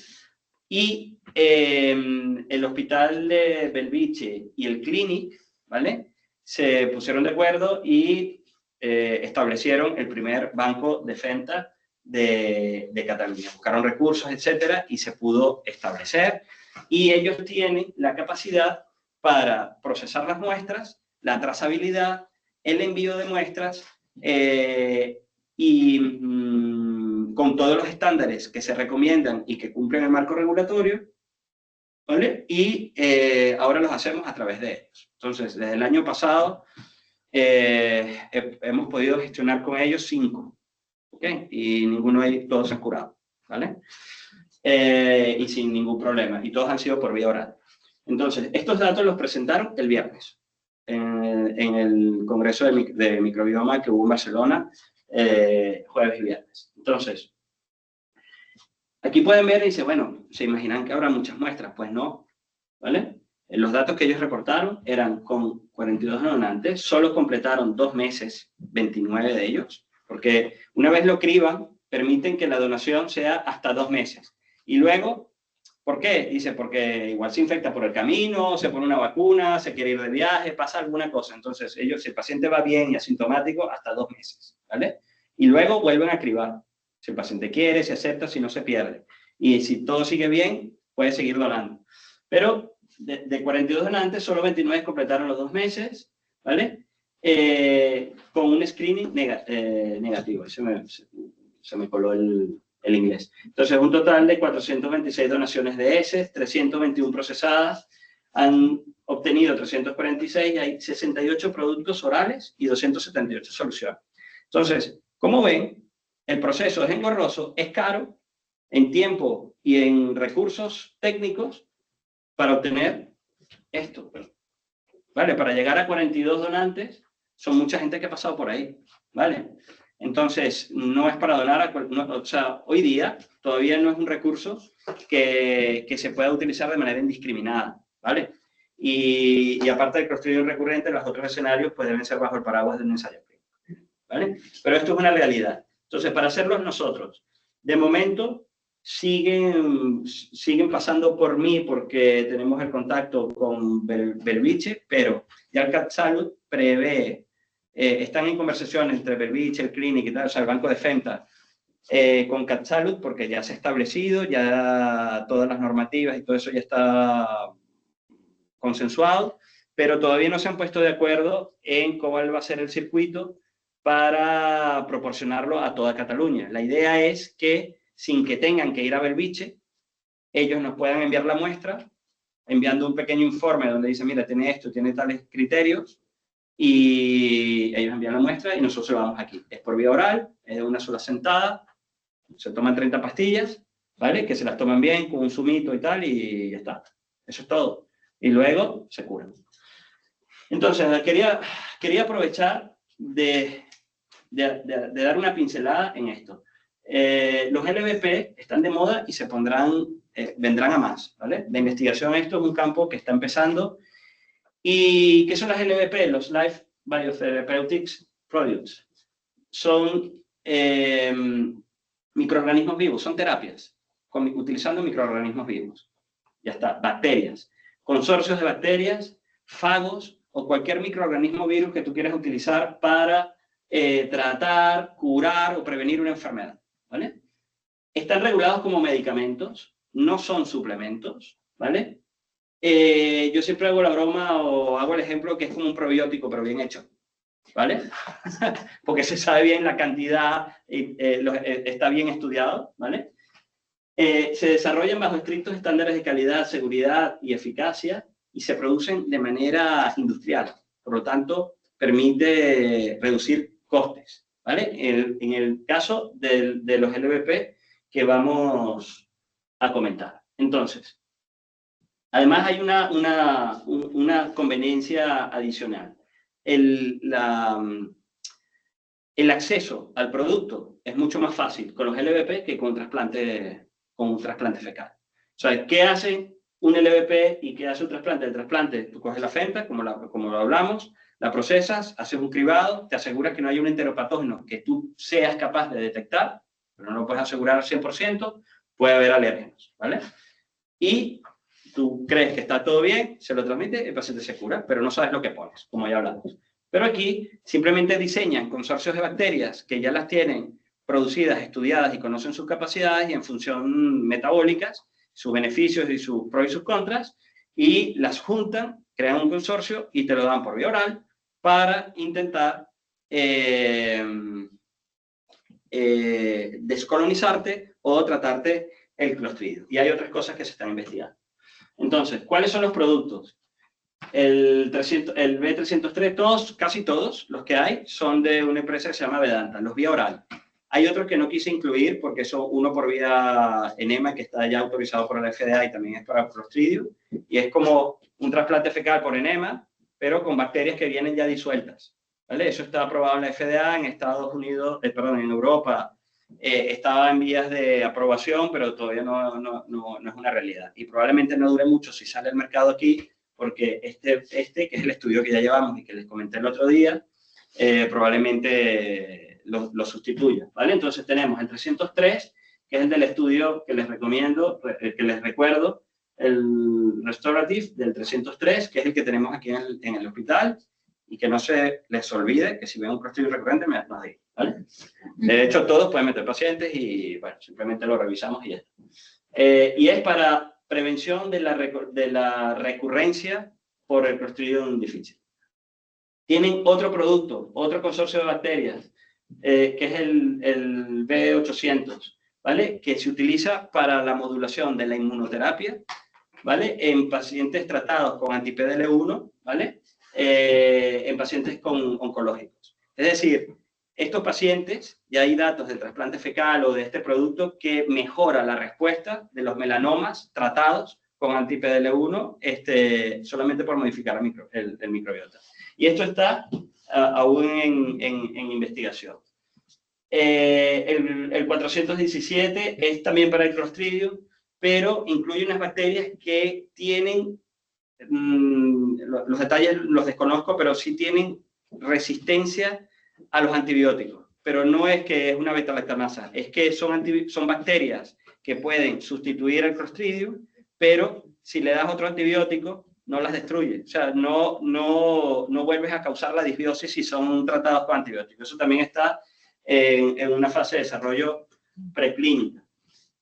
Y el hospital de Belviche y el Clinic, ¿vale? Se pusieron de acuerdo y establecieron el primer banco de FEMTA de Cataluña. Buscaron recursos, etcétera, y se pudo establecer. Y ellos tienen la capacidad para procesar las muestras, la trazabilidad, el envío de muestras y con todos los estándares que se recomiendan y que cumplen el marco regulatorio, ¿vale? Y ahora los hacemos a través de ellos. Entonces, desde el año pasado hemos podido gestionar con ellos 5, ¿ok? Y ninguno de ellos, todos se han curado, ¿vale? Y sin ningún problema. Y todos han sido por vía oral. Entonces, estos datos los presentaron el viernes en el Congreso de Microbioma que hubo en Barcelona, jueves y viernes. Entonces, aquí pueden ver y dice, bueno, ¿se imaginan que habrá muchas muestras? Pues no, ¿vale? Los datos que ellos reportaron eran con 42 donantes, solo completaron 2 meses, 29 de ellos, porque una vez lo criban, permiten que la donación sea hasta 2 meses. Y luego, ¿por qué? Dice, porque igual se infecta por el camino, se pone una vacuna, se quiere ir de viaje, pasa alguna cosa. Entonces, ellos, si el paciente va bien y asintomático, hasta 2 meses, ¿vale? Y luego vuelven a cribar. Si el paciente quiere, se acepta, si no, se pierde. Y si todo sigue bien, puede seguir donando. Pero de 42 donantes, solo 29 completaron los 2 meses, ¿vale? Con un screening negativo. Se me coló el inglés. Entonces, un total de 426 donaciones de heces, 321 procesadas, han obtenido 346 y hay 68 productos orales y 278 soluciones. Entonces, como ven, el proceso es engorroso, es caro en tiempo y en recursos técnicos para obtener esto, ¿vale? Para llegar a 42 donantes, son mucha gente que ha pasado por ahí, ¿vale? Entonces, no es para donar o sea, hoy día todavía no es un recurso que se pueda utilizar de manera indiscriminada, ¿vale? Y aparte del clostridio recurrente, los otros escenarios pues deben ser bajo el paraguas de un ensayo clínico, ¿vale? Pero esto es una realidad. Entonces, para hacerlos nosotros, de momento, siguen pasando por mí porque tenemos el contacto con Belviche, pero ya el CatSalud prevé, están en conversación entre Belviche, el Clinic y tal, o sea, el banco de FEMTA, con CatSalud, porque ya se ha establecido, ya todas las normativas y todo eso ya está consensuado, pero todavía no se han puesto de acuerdo en cómo va a ser el circuito para proporcionarlo a toda Cataluña. La idea es que, sin que tengan que ir a Belviche, ellos nos puedan enviar la muestra, enviando un pequeño informe donde dice, mira, tiene esto, tiene tales criterios, y ellos envían la muestra y nosotros lo vamos aquí. Es por vía oral, es de una sola sentada, se toman 30 pastillas, ¿vale? Que se las toman bien, con un zumito y tal, y ya está. Eso es todo. Y luego se curan. Entonces, quería aprovechar de dar una pincelada en esto. Los LVP están de moda y vendrán a más, ¿vale? La investigación, esto es un campo que está empezando. ¿Y qué son las LVP? Los Life Biotherapeutics Products. Son microorganismos vivos, son terapias, utilizando microorganismos vivos. Ya está, bacterias, consorcios de bacterias, fagos o cualquier microorganismo virus que tú quieras utilizar para tratar, curar o prevenir una enfermedad, ¿vale? Están regulados como medicamentos, no son suplementos, ¿vale? Yo siempre hago la broma o hago el ejemplo que es como un probiótico, pero bien hecho, ¿vale? Porque se sabe bien la cantidad, está bien estudiado, ¿vale? Se desarrollan bajo estrictos estándares de calidad, seguridad y eficacia y se producen de manera industrial. Por lo tanto, permite reducir costes, ¿vale? En el caso de los LVP que vamos a comentar. Entonces, además hay una conveniencia adicional. El acceso al producto es mucho más fácil con los LVP que con un trasplante fecal. O sea, ¿qué hace un LVP y qué hace un trasplante? El trasplante, tú coges la femta, como lo hablamos, la procesas, haces un cribado, te aseguras que no hay un enteropatógeno que tú seas capaz de detectar, pero no lo puedes asegurar al 100%, puede haber alérgenos, ¿vale? Y tú crees que está todo bien, se lo transmite, el paciente se cura, pero no sabes lo que pones, como ya hablamos. Pero aquí simplemente diseñan consorcios de bacterias que ya las tienen producidas, estudiadas y conocen sus capacidades y en función metabólicas, sus beneficios y sus pros y sus contras, y las juntan, crean un consorcio y te lo dan por vía oral para intentar descolonizarte o tratarte el clostridio. Y hay otras cosas que se están investigando. Entonces, ¿cuáles son los productos? El B303, casi todos los que hay son de una empresa que se llama Vedanta, los vía oral. Hay otros que no quise incluir porque son uno por vía enema que está ya autorizado por la FDA y también es para clostridio. Y es como un trasplante fecal por enema, pero con bacterias que vienen ya disueltas, ¿vale? Eso está aprobado en la FDA, en Estados Unidos, en Europa. Estaba en vías de aprobación, pero todavía no es una realidad. Y probablemente no dure mucho si sale al mercado aquí, porque que es el estudio que ya llevamos y que les comenté el otro día, probablemente lo sustituya, ¿vale? Entonces tenemos el 303, que es el del estudio que les recomiendo, que les recuerdo, el Restorative del 303, que es el que tenemos aquí en el hospital, y que no se les olvide que si ven un clostridio recurrente, nos digan, ¿vale? De hecho, todos pueden meter pacientes y, bueno, simplemente lo revisamos y ya está. Y es para prevención de la recurrencia por el Clostridium difficile. Tienen otro producto, otro consorcio de bacterias, que es el B800, ¿vale? Que se utiliza para la modulación de la inmunoterapia, ¿vale? En pacientes tratados con anti-PDL1, ¿vale? En pacientes oncológicos. Es decir, estos pacientes, ya hay datos del trasplante fecal o de este producto que mejora la respuesta de los melanomas tratados con anti-PDL1 solamente por modificar el microbiota. Y esto está aún en investigación. El 417 es también para el Clostridium, pero incluye unas bacterias que tienen, los detalles los desconozco, pero sí tienen resistencia a los antibióticos. Pero no es que es una beta-lactamasa, es que son bacterias que pueden sustituir el Clostridium, pero si le das otro antibiótico, no las destruye. O sea, no vuelves a causar la disbiosis si son tratados con antibióticos. Eso también está en una fase de desarrollo preclínica.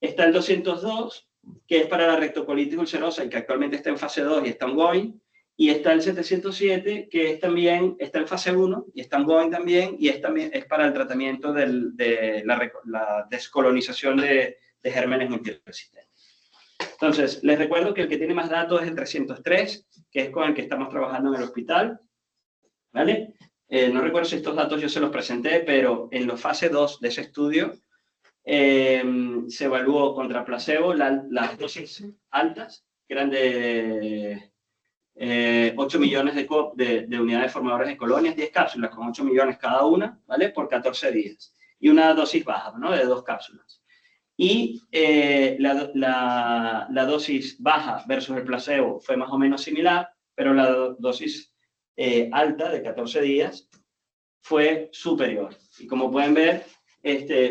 Está el 202, que es para la rectocolitis ulcerosa y que actualmente está en fase 2 y está ongoing. Y está el 707, que también está en fase 1 y está ongoing también, y es para el tratamiento de la descolonización de gérmenes multiresistentes. Entonces, les recuerdo que el que tiene más datos es el 303, que es con el que estamos trabajando en el hospital, ¿vale? No recuerdo si estos datos yo se los presenté, pero en la fase 2 de ese estudio se evaluó contra placebo las dosis altas, que eran de 8 millones de unidades formadoras de colonias, 10 cápsulas con 8 millones cada una, ¿vale? Por 14 días. Y una dosis baja, ¿no? De 2 cápsulas. Y la dosis baja versus el placebo fue más o menos similar, pero la dosis alta de 14 días fue superior. Y como pueden ver,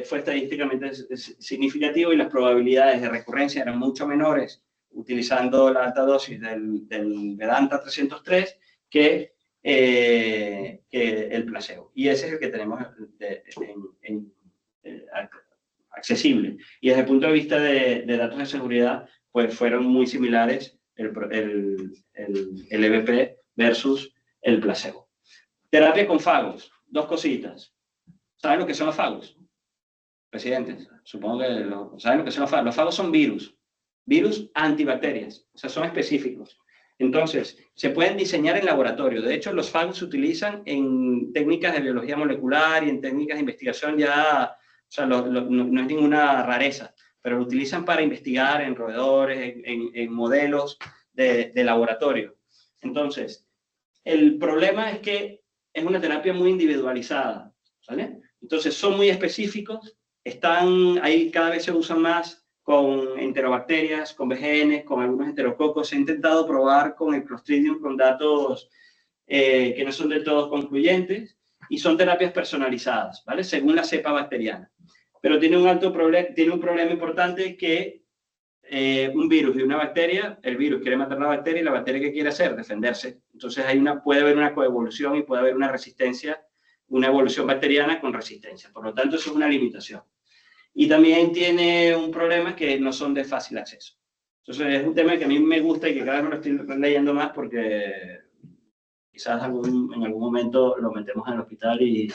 fue estadísticamente significativo y las probabilidades de recurrencia eran mucho menores utilizando la alta dosis del Vedanta 303 que que el placebo. Y ese es el que tenemos accesible. Y desde el punto de vista de datos de seguridad, pues fueron muy similares el EVP versus el placebo. Terapia con fagos. Dos cositas. ¿Saben lo que son los fagos? Presidentes, supongo que saben lo que son los fagos. Los fagos son virus antibacterias, o sea, son específicos. Entonces, se pueden diseñar en laboratorio. De hecho, los fagos se utilizan en técnicas de biología molecular y en técnicas de investigación ya, o sea, no es ninguna rareza, pero lo utilizan para investigar en roedores, en modelos de laboratorio. Entonces, el problema es que es una terapia muy individualizada, ¿vale? Entonces, son muy específicos, están ahí, cada vez se usan más con enterobacterias, con VGN, con algunos enterococos. Se ha intentado probar con el Clostridium con datos que no son del todo concluyentes y son terapias personalizadas, ¿vale? Según la cepa bacteriana. Pero tiene un problema importante que un virus y una bacteria, el virus quiere matar la bacteria y la bacteria ¿qué quiere hacer? Defenderse. Entonces puede haber una coevolución y puede haber una resistencia, una evolución bacteriana con resistencia. Por lo tanto, eso es una limitación. Y también tiene un problema que no son de fácil acceso. Entonces es un tema que a mí me gusta y que cada vez me lo estoy leyendo más porque quizás en algún momento lo metemos en el hospital y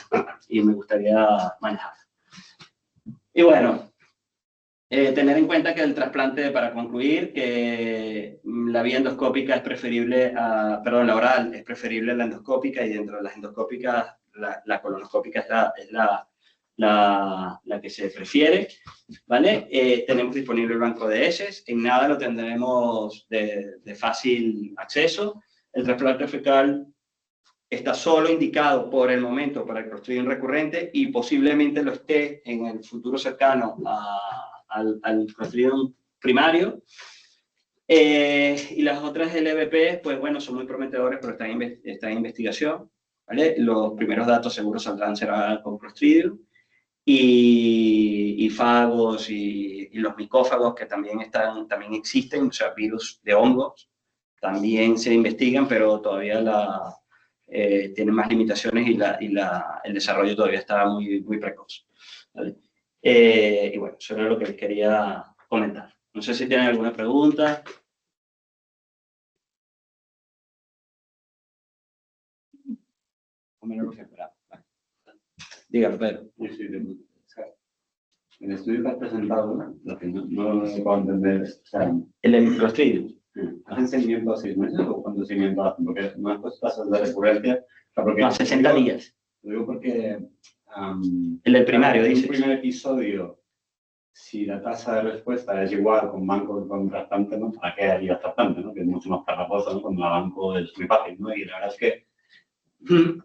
me gustaría manejar. Y bueno, tener en cuenta que el trasplante, para concluir, que la vía endoscópica es preferible la oral es preferible a la endoscópica, y dentro de las endoscópicas la colonoscópica es la que se prefiere, ¿vale? Tenemos disponible el banco de heces, en nada lo tendremos de fácil acceso. El trasplante fecal está solo indicado por el momento para el Clostridium recurrente y posiblemente lo esté en el futuro cercano al Clostridium primario. Y las otras LVP, pues bueno, son muy prometedores, pero están en investigación, ¿vale? Los primeros datos seguros serán con Clostridium. Y fagos y los micófagos que también existen, o sea, virus de hongos, también se investigan, pero todavía tienen más limitaciones y el desarrollo todavía está muy, muy precoz, ¿vale? Y bueno, eso era lo que les quería comentar. No sé si tienen alguna pregunta. O menos lo que esperaba. Dígalo, Pedro. El estudio que has presentado, lo que no lo puedo entender, o sea, El Clostridium. ¿hacen seguimiento a 6 meses o cuánto seguimiento hacen? Porque no es tasas de recurrencia. O sea, porque No, 60 días. Lo digo porque... el del primario, en dices. un primer episodio, si la tasa de respuesta es igual con banco que con trasplante, ¿no? ¿Para qué haría trasplante, no? Que es mucho más farragoso, ¿no? Cuando la banco es muy fácil, ¿no? Y la verdad es que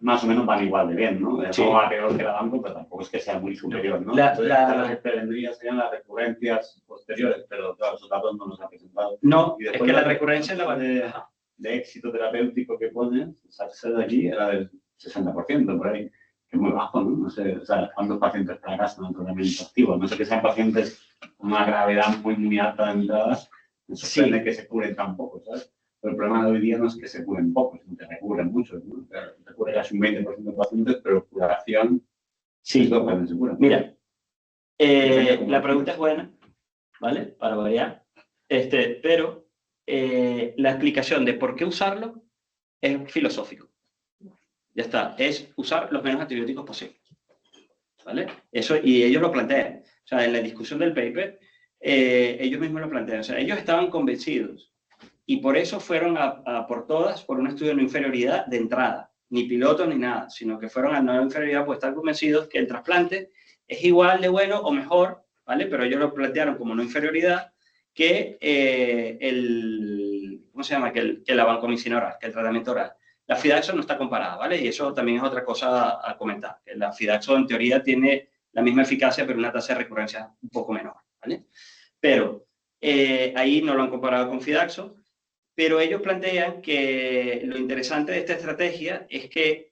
más o menos van igual de bien, ¿no? Sí. No va peor que la banco, pero tampoco es que sea muy superior, ¿no? Lo que prevendría serían las recurrencias posteriores, pero claro, esos datos no nos ha presentado. No, es que la recurrencia de éxito terapéutico que pones, success allí era del 60%, por ahí, que es muy bajo, ¿no? No sé, o sea, ¿cuántos pacientes fracasan en el tratamiento activo? No sé que sean pacientes con una gravedad muy, muy alta de entrada, me sorprende que se curen tan poco, ¿sabes? Pero el problema de hoy día no es que se curen pocos, sino que recurren muchos, ¿no? Recurre casi un 20% de pacientes, pero curación, sí, cuando se curan. Mira, la pregunta es buena, ¿vale? Para variar, pero la explicación de por qué usarlo es filosófico. Ya está, es usar los menos antibióticos posibles, ¿vale? Eso, y ellos lo plantean. O sea, en la discusión del paper, ellos mismos lo plantean. O sea, ellos estaban convencidos y por eso fueron a por todas por un estudio de no inferioridad de entrada. Ni piloto ni nada, sino que fueron a no inferioridad por estar convencidos que el trasplante es igual de bueno o mejor, ¿vale? Pero ellos lo plantearon como no inferioridad que ¿cómo se llama? Que la vancomicina oral, que el tratamiento oral. La Fidaxo no está comparada, ¿vale? Y eso también es otra cosa a comentar. Que la Fidaxo en teoría tiene la misma eficacia, pero una tasa de recurrencia un poco menor, ¿vale? Pero ahí no lo han comparado con Fidaxo, pero ellos plantean que lo interesante de esta estrategia es que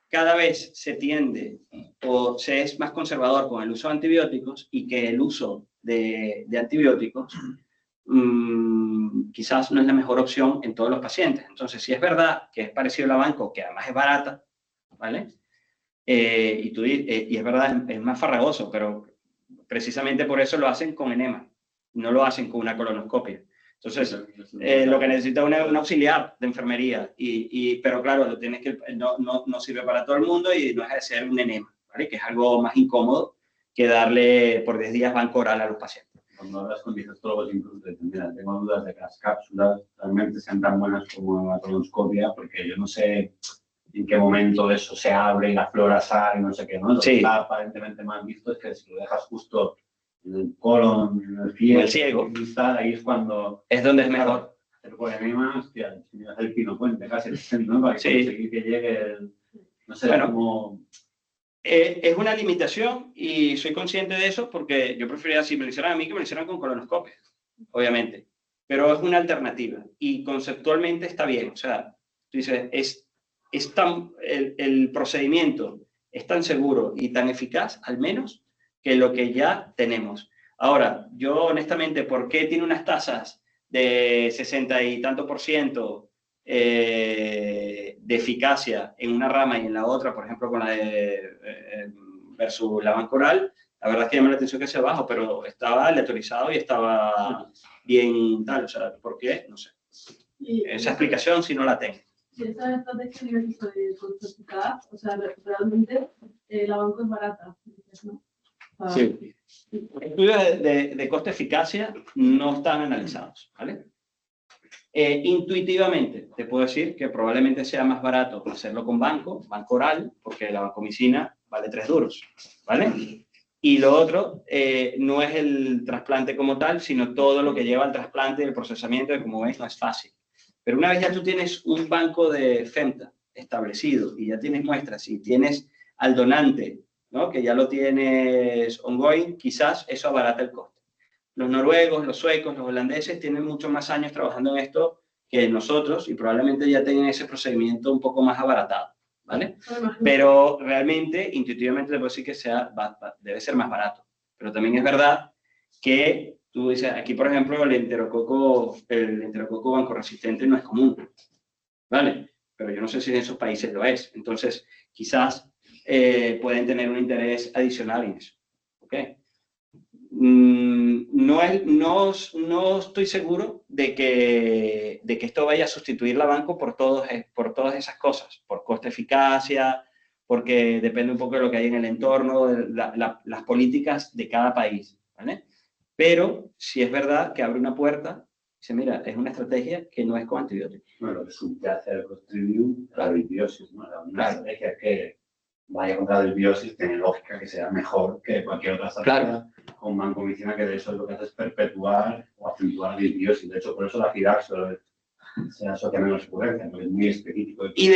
cada vez se tiende o se es más conservador con el uso de antibióticos y que el uso de antibióticos quizás no es la mejor opción en todos los pacientes. Entonces, si es verdad que es parecido a la banco, que además es barata, ¿vale? Y es verdad, es más farragoso, pero precisamente por eso lo hacen con enema, no lo hacen con una colonoscopia. Entonces, lo que necesita es un auxiliar de enfermería, pero claro, no sirve para todo el mundo y no es de ser un enema, ¿vale? Que es algo más incómodo que darle por 10 días banco oral a los pacientes. Cuando hablas con digestólogos, incluso te dicen, mira, tengo dudas de que las cápsulas realmente sean tan buenas como la colonoscopia, porque yo no sé en qué momento eso se abre y la flora sale, no sé qué, ¿no? Lo que está aparentemente mal visto es que si lo dejas justo en el colon, en el ciego, ahí es cuando... Es donde es mejor. Hacer por enema, hostia, si miras el pino puente casi, ¿no? Para conseguir que llegue el... No sé, bueno, como... Es una limitación y soy consciente de eso porque yo preferiría, si me lo hicieran a mí, que me lo hicieran con colonoscopia, obviamente. Pero es una alternativa y conceptualmente está bien. O sea, tú dices, el procedimiento es tan seguro y tan eficaz, al menos, que lo que ya tenemos. Ahora, yo honestamente, ¿por qué tiene unas tasas de 60 y tanto % de eficacia en una rama y en la otra, por ejemplo, con la de versus la banca oral? La verdad es que llama la atención que sea bajo, pero estaba aleatorizado y estaba bien tal. O sea, ¿por qué? No sé. Esa explicación si no la tengo. Si esa estrategia a nivel de costo-eficaz, o sea, realmente la banca es barata, ¿no? O sea, Sí. Estudios de coste-eficacia no están analizados, ¿vale? Intuitivamente, te puedo decir que probablemente sea más barato hacerlo con banco oral, porque la vancomicina vale 3 duros, ¿vale? Y lo otro no es el trasplante como tal, sino todo lo que lleva al trasplante y el procesamiento, que como ves no es fácil. Pero una vez ya tú tienes un banco de FEMTA establecido y ya tienes muestras y tienes al donante, ¿no? Que ya lo tienes ongoing, quizás eso abarata el coste. Los noruegos, los suecos, los holandeses tienen muchos más años trabajando en esto que nosotros y probablemente ya tengan ese procedimiento un poco más abaratado, ¿vale? Pero realmente, intuitivamente, le puedo decir que debe ser más barato. Pero también es verdad que tú dices, aquí por ejemplo, el enterococo bancoresistente no es común, ¿vale? Pero yo no sé si en esos países lo es. Entonces, quizás pueden tener un interés adicional en eso, ¿ok? No estoy seguro de que esto vaya a sustituir la banco por todas esas cosas, por coste-eficacia, porque depende un poco de lo que hay en el entorno, de las políticas de cada país, ¿vale? Pero si es verdad que abre una puerta, dice, mira, es una estrategia que no es con antibióticos. Bueno, lo que subyace al Clostridium, la disbiosis, ¿no? Una estrategia que vaya contra la disbiosis tiene lógica que sea mejor que cualquier otra estrategia con vancomicina, que de eso lo que hace es perpetuar o acentuar la disbiosis. De hecho, por eso la Fidaxo se asocia menos recurrencia, porque es muy específico. Y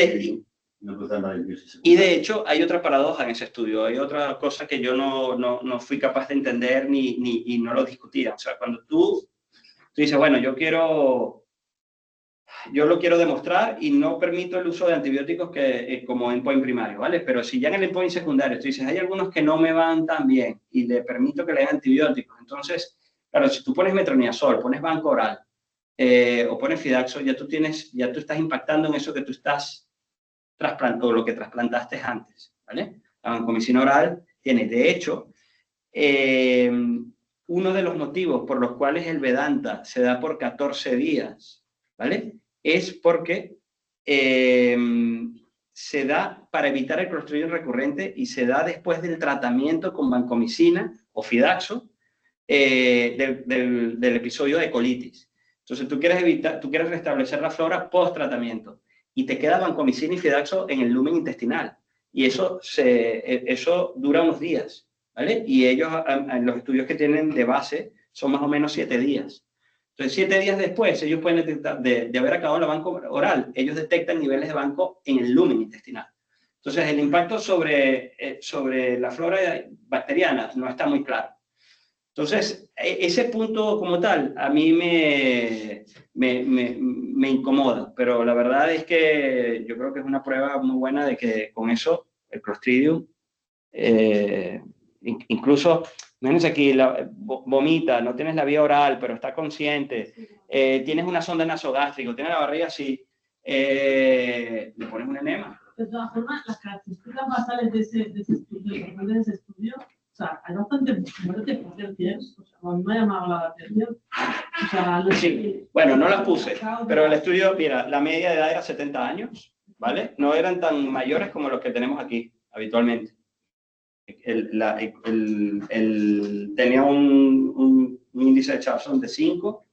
de hecho, hay otra paradoja en ese estudio, hay otra cosa que yo no fui capaz de entender y no lo discutía. O sea, cuando tú dices, bueno, yo lo quiero demostrar y no permito el uso de antibióticos como endpoint primario, ¿vale? Pero si ya en el endpoint secundario tú dices, hay algunos que no me van tan bien y le permito que le den antibióticos, entonces, claro, si tú pones metronidazol, pones banco oral o pones Fidaxo, ya tú estás impactando en eso que tú estás trasplantando, o lo que trasplantaste antes, ¿vale? La vancomicina oral tiene, de hecho, uno de los motivos por los cuales el Vedanta se da por 14 días, ¿vale? Es porque se da para evitar el Clostridium recurrente y se da después del tratamiento con vancomicina o Fidaxo del episodio de colitis. Entonces tú quieres restablecer la flora post-tratamiento y te queda vancomicina y Fidaxo en el lumen intestinal y eso dura unos días, ¿vale? Y ellos, en los estudios que tienen de base, son más o menos 7 días. Entonces, 7 días después, ellos pueden detectar, de haber acabado la banco oral, ellos detectan niveles de banco en el lumen intestinal. Entonces, el impacto sobre la flora bacteriana no está muy claro. Entonces, ese punto como tal, a mí me incomoda, pero la verdad es que yo creo que es una prueba muy buena de que con eso, el Clostridium, incluso, imagínense aquí, vomita, no tienes la vía oral, pero está consciente, tienes una sonda nasogástrica, tienes la barriga así, le pones un enema. De todas formas, las características basales de ese estudio, o sea, hay bastante muerte por ciertos, o sea, a mí me ha llamado la atención. O sea, no sé Sí, bueno, no las puse, pero el estudio, mira, la media de edad era 70 años, ¿vale? No eran tan mayores como los que tenemos aquí habitualmente. Tenía un índice de Charlson de 5.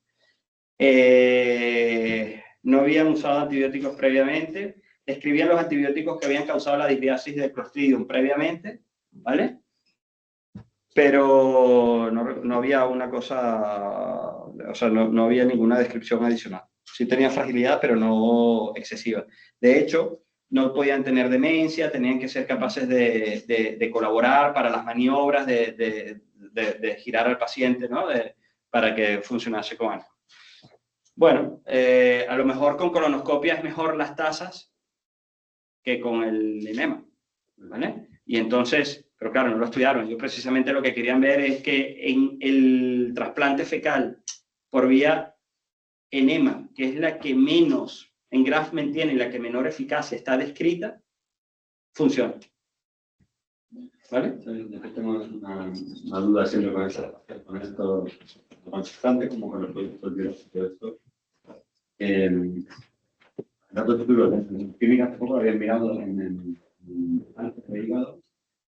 No habían usado antibióticos previamente. Describían los antibióticos que habían causado la disbiasis de Clostridium previamente, ¿vale? Pero no había una cosa, o sea, no había ninguna descripción adicional. Sí tenía fragilidad, pero no excesiva. De hecho, no podían tener demencia, tenían que ser capaces de colaborar para las maniobras, de girar al paciente, ¿no? Para que funcionase con algo. Bueno, a lo mejor con colonoscopia es mejor las tasas que con el enema, ¿vale? Y entonces, pero claro, no lo estudiaron. Ellos precisamente lo que querían ver es que en el trasplante fecal por vía enema, que es la que menos engraftment tiene y la que menor eficacia está descrita, funciona. ¿Vale? Yo tengo una duda siempre con esto, constante como con los productos biológicos. Datos futuros, en clínica hace poco habían mirado en cáncer de hígado.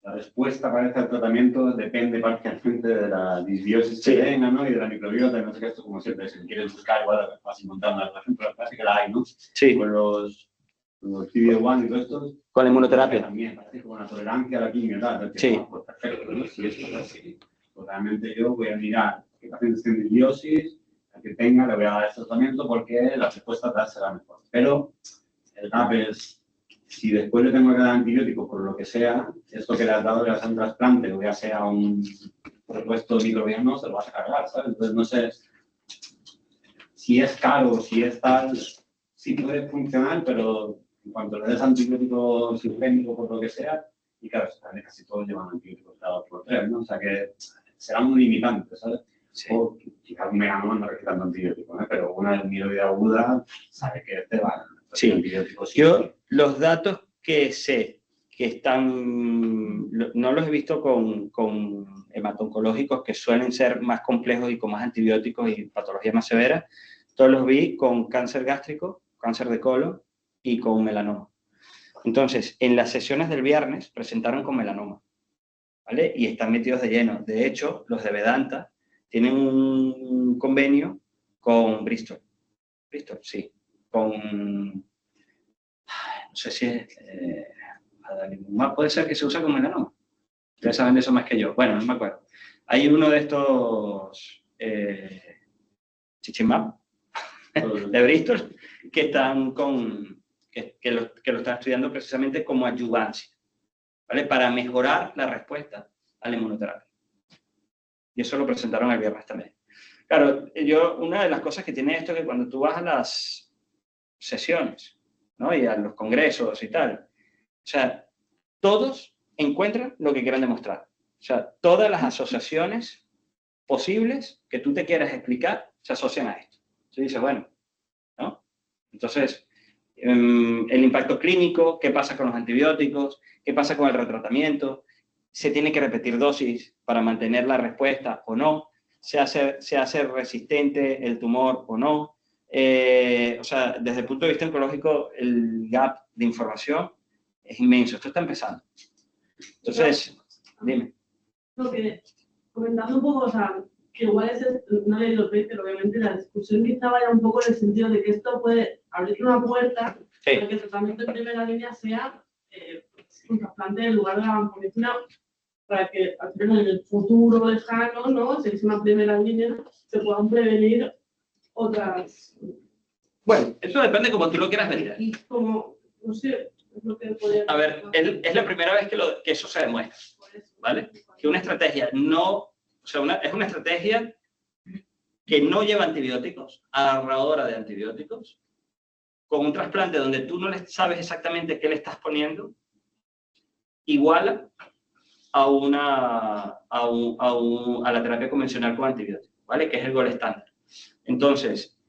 La respuesta parece al tratamiento depende parcialmente de la disbiosis que tenga, ¿no? Y de la microbiota, y no sé qué, esto como siempre, si quieres buscar igual vas encontrando una relación, pero parece que la hay, ¿no? Sí. Con los PD-1 y todo esto. Con la inmunoterapia. También parece como una tolerancia a la quimio, tal. Sí. No, pues perfecto, ¿no? Si esto es así, pues realmente yo voy a mirar qué pacientes tienen disbiosis, a que tenga, le voy a dar este tratamiento porque la respuesta tal será mejor. Pero el gap es, si después le tengo que dar antibiótico por lo que sea, esto que le has dado, ya sea un trasplante o ya sea un repuesto microbiano, se lo vas a cargar, ¿sabes? Entonces no sé si es caro, si es tal, sí puede funcionar, pero en cuanto le des antibiótico sistémico por lo que sea, y claro, casi todos llevan antibióticos cada 2 por 3, ¿no? O sea que será un limitante, ¿sabes? Sí. O quizás un melanoma no recetando antibióticos, ¿eh? Pero una amiloide aguda sabe que te va. Sí. Antibióticos. Yo, los datos que sé que están, no los he visto con hemato-oncológicos que suelen ser más complejos y con más antibióticos y patologías más severas. Todos los vi con cáncer gástrico, cáncer de colon y con melanoma. Entonces, en las sesiones del viernes presentaron con melanoma, ¿vale? Y están metidos de lleno. De hecho, los de Vedanta tienen un convenio con Bristol. Bristol, sí. Con, no sé si es, adalimumab, puede ser que se usa con melanoma. Ustedes saben de eso más que yo. Bueno, no me acuerdo. Hay uno de estos, chichimab, de Bristol, que están que lo están estudiando precisamente como adyuvancia, ¿vale? Para mejorar la respuesta a la inmunoterapia. Y eso lo presentaron el viernes también. Claro, una de las cosas que tiene esto es que cuando tú vas a las sesiones, ¿no? Y a los congresos y tal, o sea, todos encuentran lo que quieran demostrar. O sea, todas las asociaciones posibles que tú te quieras explicar se asocian a esto. Se dice, bueno, ¿no? Entonces, el impacto clínico, qué pasa con los antibióticos, qué pasa con el retratamiento, se tiene que repetir dosis para mantener la respuesta o no, se hace resistente el tumor o no. O sea, desde el punto de vista oncológico, el gap de información es inmenso. Esto está empezando. Entonces, dime. Lo que, comentando un poco, o sea, que igual no he leído el paper, obviamente la discusión quizá vaya un poco en el sentido de que esto puede abrir una puerta para que el tratamiento en primera línea sea un trasplante en lugar de la vancomicina, para que al final en el futuro lejano, ¿no? Si es una primera línea, se puedan prevenir otras. Bueno, eso depende como tú lo quieras vender. Y como, no sé, es lo que podría. A ver, es la primera vez que eso se demuestra, ¿vale? Que una estrategia no, o sea, es una estrategia que no lleva antibióticos, ahorradora de antibióticos, con un trasplante donde tú no sabes exactamente qué le estás poniendo, iguala a la terapia convencional con antibióticos, ¿vale? Que es el gol estándar. Entonces,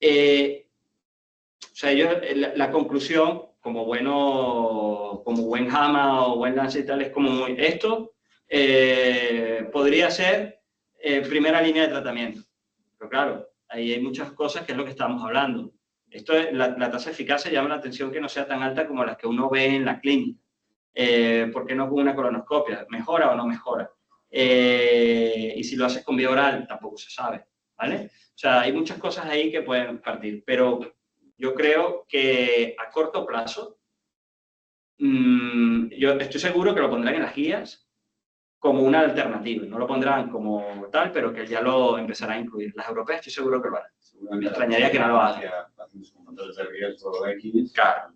O sea, la conclusión, como buen Hama o buen Lance y tal, es como esto podría ser primera línea de tratamiento. Pero claro, ahí hay muchas cosas que es lo que estamos hablando. La tasa de eficacia llama la atención que no sea tan alta como las que uno ve en la clínica. ¿Por qué no con una colonoscopia? ¿Mejora o no mejora? Y si lo haces con vía oral, tampoco se sabe, ¿vale? O sea, hay muchas cosas ahí que pueden partir, pero yo creo que a corto plazo, yo estoy seguro que lo pondrán en las guías como una alternativa. No lo pondrán como tal, pero que ya lo empezarán a incluir. Las europeas estoy seguro que lo harán. Me extrañaría que no lo hagan. Claro.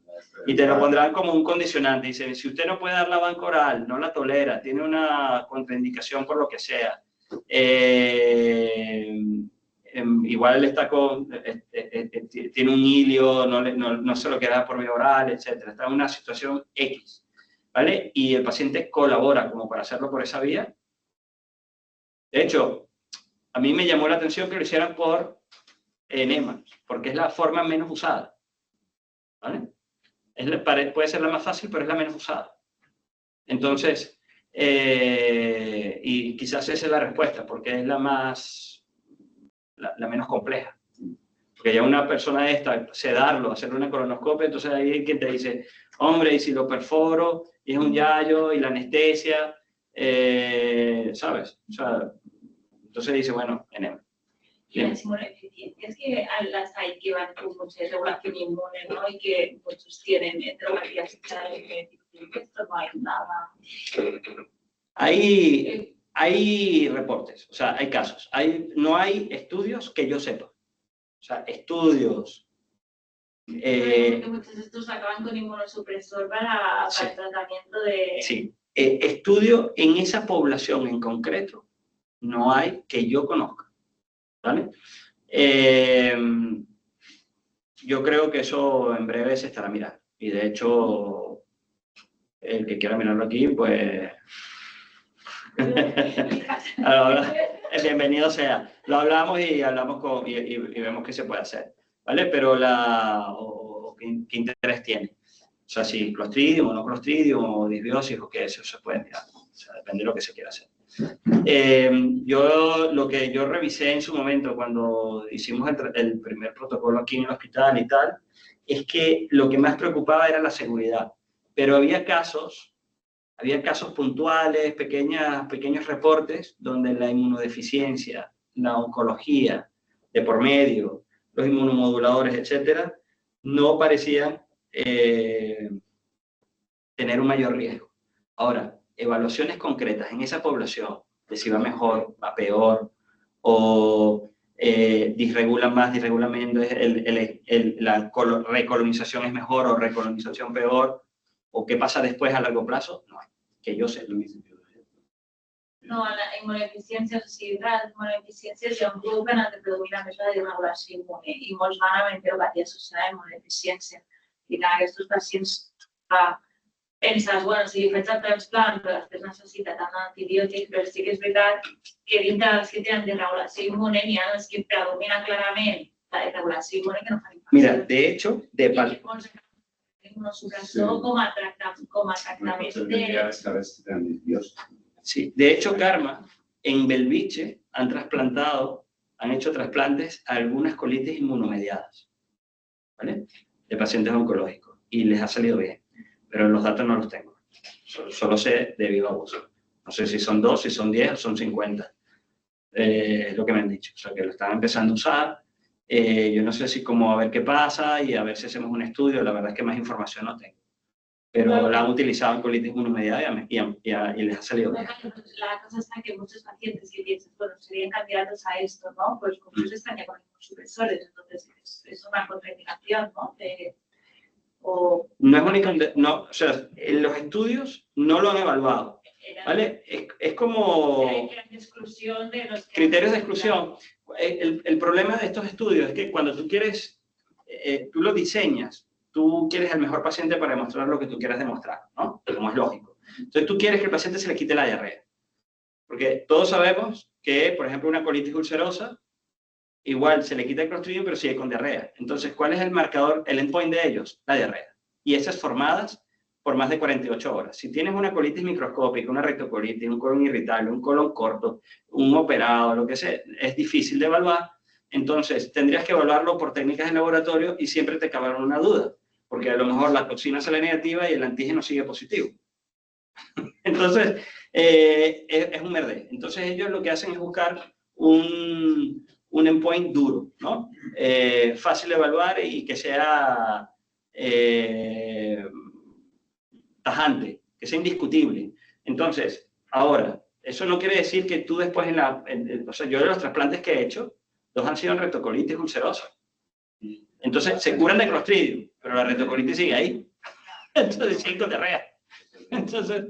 Y te lo pondrán como un condicionante. Dicen, si usted no puede dar la banca oral, no la tolera, tiene una contraindicación por lo que sea, igual está tiene un hilio, no se lo quiere dar por vía oral, etc. Está en una situación X, ¿vale? Y el paciente colabora como para hacerlo por esa vía. De hecho, a mí me llamó la atención que lo hicieran por enema, porque es la forma menos usada, ¿vale? Puede ser la más fácil, pero es la menos usada. Entonces, y quizás esa es la respuesta, porque es la menos compleja. Porque ya una persona esta, sedarlo, hacerle una colonoscopia, entonces ahí hay quien te dice, hombre, y si lo perforo, y es un yayo, y la anestesia, ¿sabes? O sea, entonces dice, bueno, enema. Y las inmunodeficiencias que las hay que van con mucha regulación inmune, ¿no? Y que muchos tienen enterologías sexuales, esto no hay nada. Hay reportes, o sea, hay casos. No hay estudios que yo sepa. O sea, estudios. Porque muchos de estos acaban con inmunosupresor para Sí. el tratamiento de... Sí. Estudio en esa población en concreto no hay que yo conozca. ¿Vale? Yo creo que eso en breve se estará mirando. Y de hecho, el que quiera mirarlo aquí, pues... bienvenido sea. Lo hablamos y hablamos y vemos qué se puede hacer. ¿Vale? Pero ¿qué interés tiene? O sea, si Clostridium o no Clostridium o disbiosis o qué, eso se puede mirar. O sea, depende de lo que se quiera hacer. Lo que yo revisé en su momento cuando hicimos el primer protocolo aquí en el hospital y tal, es que lo que más preocupaba era la seguridad. Pero había casos puntuales, pequeños reportes donde la inmunodeficiencia, la oncología de por medio, los inmunomoduladores, etcétera, no parecían tener un mayor riesgo. Ahora, evaluaciones concretas en esa población, de si va mejor, va peor, o disregulan más, disregulan menos, la recolonización es mejor o recolonización peor, o qué pasa después a largo plazo, no hay, que yo sé. No, la inmunodeficiència, o sigui, les inmunodeficiències hi ha un grup en el que predomina més la desregulació immune i molts van amb enteropatia associada a immunodeficiència. I en aquests pacients penses, bueno, si li faig el transplant, però després necessita tant antibiòtics, però sí que és veritat que dintre dels que tenen desregulació immune n'hi ha els que predomina clarament la desregulació immune que no fan infecció. Mira, de hecho, inmunosupresor com a tractament de... Sí, de hecho, Karma, en Belviche han hecho trasplantes a algunas colitis inmunomediadas, ¿vale? De pacientes oncológicos, y les ha salido bien, pero los datos no los tengo, solo sé de viva voz. No sé si son 2, si son 10 o son 50, es lo que me han dicho, o sea, que lo están empezando a usar. Yo no sé si como a ver qué pasa y a ver si hacemos un estudio, la verdad es que más información no tengo. Pero la han utilizado en colitis inmunomediada y les ha salido bien. La cosa está que muchos pacientes que piensan, bueno, serían candidatos a esto, ¿no? Pues como muchos están ya con inmunosupresores, entonces es una contraindicación, ¿no? No es única, no, o sea, en los estudios no lo han evaluado, ¿vale? Es como criterios de exclusión. El problema de estos estudios es que cuando tú quieres, tú lo diseñas, tú quieres el mejor paciente para demostrar lo que tú quieras demostrar, ¿no? Como es lógico. Entonces tú quieres que el paciente se le quite la diarrea. Porque todos sabemos que, por ejemplo, una colitis ulcerosa igual se le quita el Clostridium, pero sigue con diarrea. Entonces, ¿cuál es el marcador, el endpoint de ellos? La diarrea. Y esas formadas por más de 48 horas. Si tienes una colitis microscópica, una rectocolitis, un colon irritable, un colon corto, un operado, lo que sea, es difícil de evaluar. Entonces, tendrías que evaluarlo por técnicas de laboratorio y siempre te acabaron una duda, porque a lo mejor la toxina sale negativa y el antígeno sigue positivo. Entonces, es un merde. Entonces, ellos lo que hacen es buscar un endpoint duro, ¿no? Fácil de evaluar y que sea tajante, que sea indiscutible. Entonces, ahora, eso no quiere decir que tú después o sea, yo de los trasplantes que he hecho, 2 han sido en rectocolitis ulcerosa. Entonces, se curan de Clostridium, pero la rectocolitis sigue ahí. Entonces, sigue con diarrea. Entonces...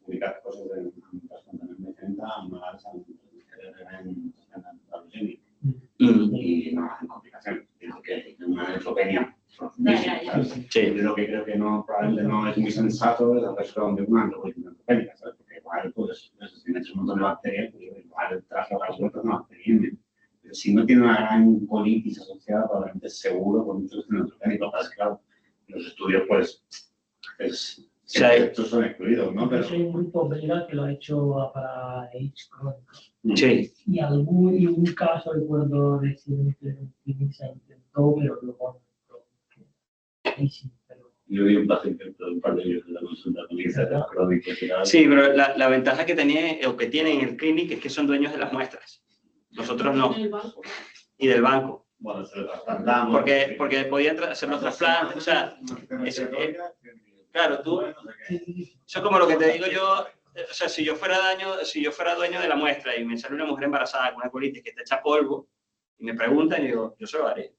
publicar cosas en y no hacen complicaciones. Que una neutropenia profundísima. Sí. Lo que creo que no, probablemente no es muy sensato es hacerlo de una neutropenia, ¿sabes? Porque igual, pues, si metes un montón de bacterias, pues igual traslocas vueltas una bacteria. Pero si no tiene una gran colitis asociada, probablemente seguro con muchos neutropénicos. Claro, los estudios, pues, estos son excluidos, ¿no? Pero hay un grupo belga que lo ha hecho para AIDS crónico. Sí. Y un caso recuerdo reciente que se intentó, pero luego yo vi un paciente un par de ellos en la consulta con ISA crónica. Sí, pero la ventaja que tenía o que tienen en el clinic es que son dueños de las muestras. Nosotros no. Y del banco. Bueno, se lo trasplantamos. Porque podían hacer los trasplantes, o sea, claro, tú, eso es como lo que te digo yo, o sea, si yo fuera dueño de la muestra y me sale una mujer embarazada con una colitis que está hecha polvo y me preguntan, y digo, yo se lo haré.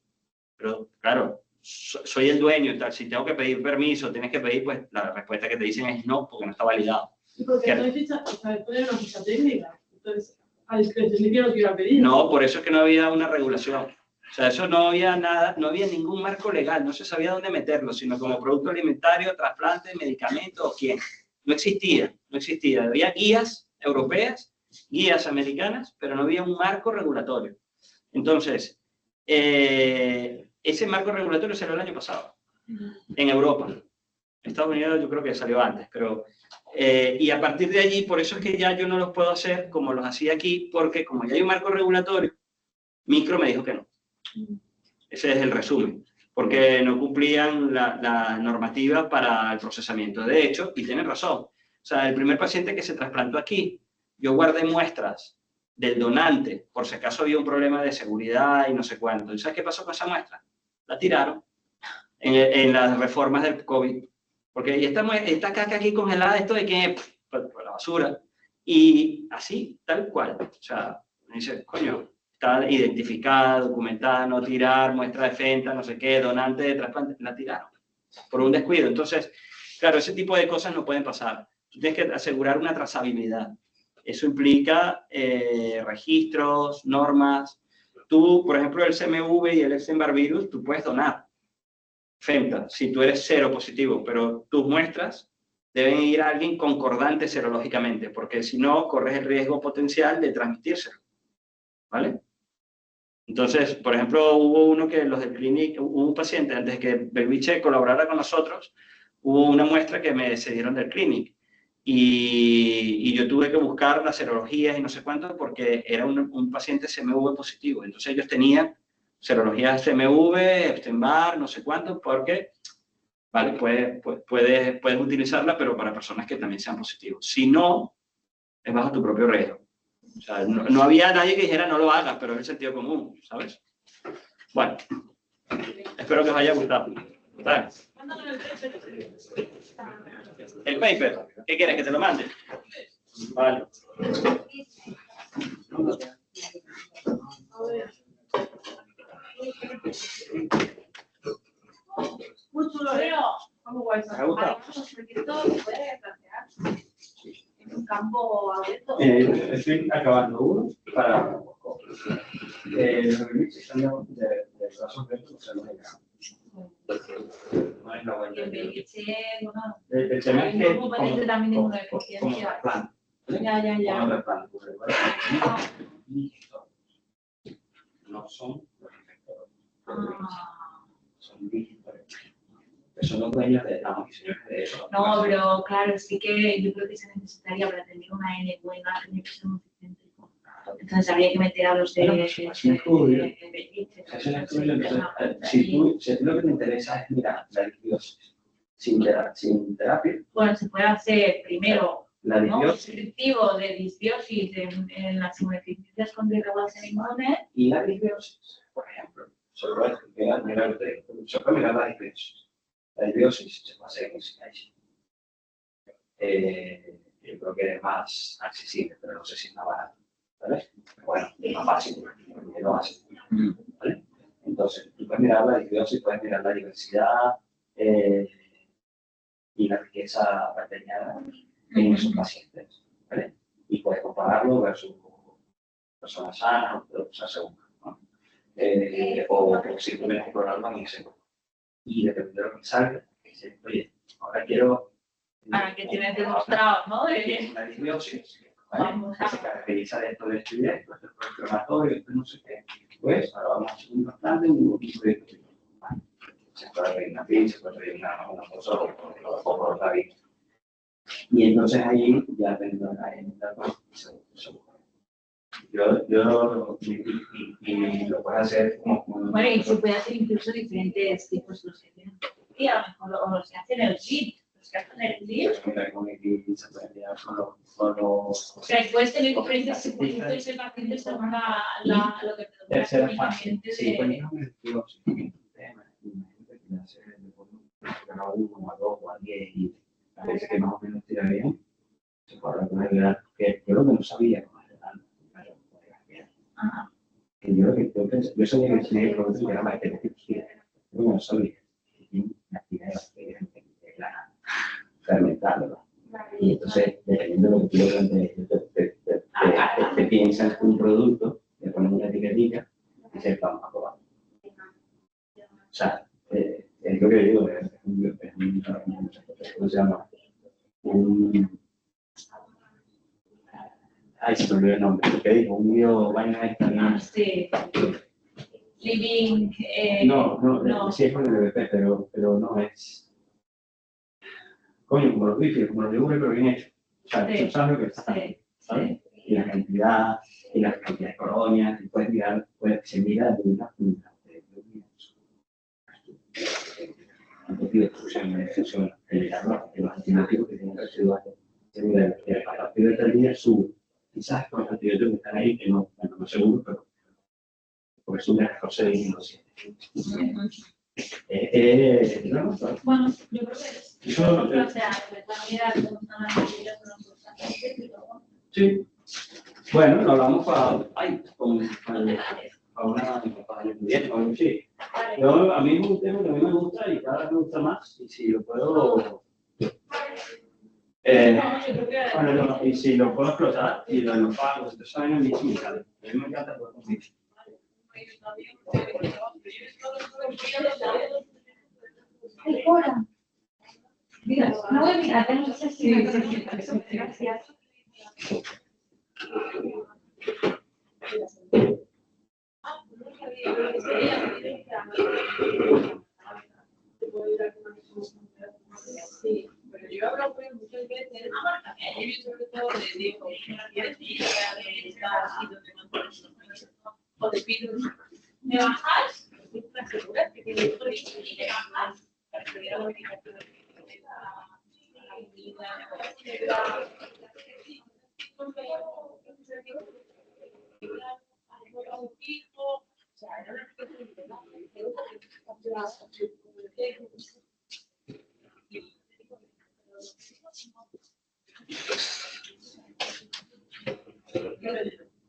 Pero, claro, soy el dueño y tal, si tengo que pedir permiso, tienes que pedir, pues la respuesta que te dicen es no, porque no está validado. Porque no hay ficha, o sea, esto es una ficha técnica, entonces, a discreción de que no quiera pedir. No, por eso es que no había una regulación. O sea, eso no había nada, no había ningún marco legal, no se sabía dónde meterlo, sino como producto alimentario, trasplante, medicamento o quién. No existía. Había guías europeas, guías americanas, pero no había un marco regulatorio. Entonces, ese marco regulatorio salió el año pasado, en Europa. En Estados Unidos yo creo que salió antes, pero... y a partir de allí, por eso es que ya yo no los puedo hacer como los hacía aquí, porque como ya hay un marco regulatorio, Micro me dijo que no. Ese es el resumen, porque no cumplían la normativa para el procesamiento. De hecho, y tienen razón, o sea, el primer paciente que se trasplantó aquí, yo guardé muestras del donante, por si acaso había un problema de seguridad y no sé cuánto. ¿Y sabes qué pasó con esa muestra? La tiraron en las reformas del COVID. Porque esta caca aquí congelada, esto de que, pues la basura. Y así, tal cual. O sea, me dice, coño, está identificada, documentada, no tirar, muestra de fenta, no sé qué, donante de trasplante, la tiraron por un descuido. Entonces, claro, ese tipo de cosas no pueden pasar. Tú tienes que asegurar una trazabilidad. Eso implica registros, normas. Tú, por ejemplo, el CMV y el Epstein-Barr virus, tú puedes donar fenta si tú eres cero positivo, pero tus muestras deben ir a alguien concordante serológicamente, porque si no, corres el riesgo potencial de transmitírselo. ¿Vale? Entonces, por ejemplo, hubo uno que los del clinic, hubo un paciente, antes de que Belviche colaborara con nosotros, hubo una muestra que me cedieron del clinic. Y yo tuve que buscar las serologías y no sé cuánto, porque era un paciente CMV positivo. Entonces ellos tenían serologías CMV, Epstein-Barr, no sé cuánto, porque, vale, puedes utilizarla, pero para personas que también sean positivos. Si no, es bajo tu propio riesgo. O sea, no había nadie que dijera no lo hagas, pero es el sentido común, ¿sabes? Bueno, espero que os haya gustado. ¿Vale? El paper, ¿qué quieres? ¿Que te lo mande? Vale. Muy chulo, ¿Cómo guay? ¿Te ha gustado? Esto se puede plantear en un campo abierto. Estoy acabando uno para los remixes salió de brazos de estos, no es la buena. El bueno, El tema es que también tiene una eficiencia. como Ya. inhibidores. No son los efectores. Son inhibidores. Son los dueños de la señores de eso. No, pero claro, sí que yo creo que se necesitaría para tener una N buena, tiene que ser muy eficiente. Entonces habría que meter a los de... Es un estudio. Es un estudio. Si tú lo que te interesa es mirar la disbiosis sin terapia. Bueno, se puede hacer primero La ¿no? disbiosis. Descriptivo de disbiosis en las inmunodeficiencias contra inmunes. Y la disbiosis, por ejemplo, solo es mirar la disbiosis. La disbiosis se puede hacer en Skype. Yo creo que es más accesible, pero no sé si es más barato. ¿Vale? Bueno, es más fácil, porque lo hace. ¿Vale? Entonces, tú puedes mirar la disbiosis, puedes mirar la diversidad y la riqueza bacteriana en esos pacientes. ¿Vale? Y puedes compararlo versus personas sanas o personas seguras. ¿No? O simplemente explorarlo en ese grupo. Y dependiendo de lo que salga, dice, oye, ahora quiero. Ahora que tienes demostrado, ¿no? La disbiosis. ¿Vale? Que se caracteriza de esto, esto, esto inflamatorio, esto no sé qué. Pues ahora vamos a hacer un trasplante, un proyecto. Se puede pedir una PIN, se puede pedir una cosa o otra vía. Y entonces ahí ya vendrá el dato seguro. Y lo puedes hacer como. Bueno, y se puede hacer incluso diferentes tipos de procedimientos. Y a lo mejor los que hacen el GIP. Los que hacen el GIP. O sea, puedes tener diferentes supuestos y ser paciente según lo que te Tercera da fase. Sí, pues yo me digo, si un tema, imagínate que le hace a 1, a 2 o a 10 y parece que más o menos tira bien, se puede poner que yo lo que no sabía cómo era que yo sabía que tenía problemas que era más que yo no sabía que tiene una actividad de la fermentada. Y entonces, dependiendo de lo que tú te piensas un producto, le pones una etiquetita y se vamos a probar. O sea, es lo que digo, ¿cómo se llama? Ay, se me olvidó el nombre, ¿qué dijo? Un video vaina esta. Sí. Living. No, sí es con el LVP, pero no es. Coño, como los wifi, como los de Google, pero bien hecho. O sea, tú sabes lo que está haciendo, ¿sabes? Y la cantidad, de colonias, y puedes mirar, se mira de una punta de un tipo de exclusión, de extensión, de los antibióticos que tienen residuales. Se mira, a partir de tal día sube. Quizás con los antibióticos que están ahí, que no seguro, pero porque suben las cosas de 1.7. Bueno, yo creo que o sea, sí. Bueno, lo hablamos para una bien, o sí. Yo, a mí es un tema que a mí me gusta y cada vez me gusta más. Y si lo puedo. Bueno, y si lo puedo explotar y lo enojamos, entonces a mí me encanta. A mí me encanta jugar con bichos. Hola. Mira, no voy a mirar, no sé si gracias. Sí, pero yo hablo muchas veces, y sobre todo le digo, ¿quieres ir a estar así donde no o te pido, ¿me bajas? ¿Me aseguras que tienes un ritmo y me bajas? Para que hubiera una aplicación de la vida,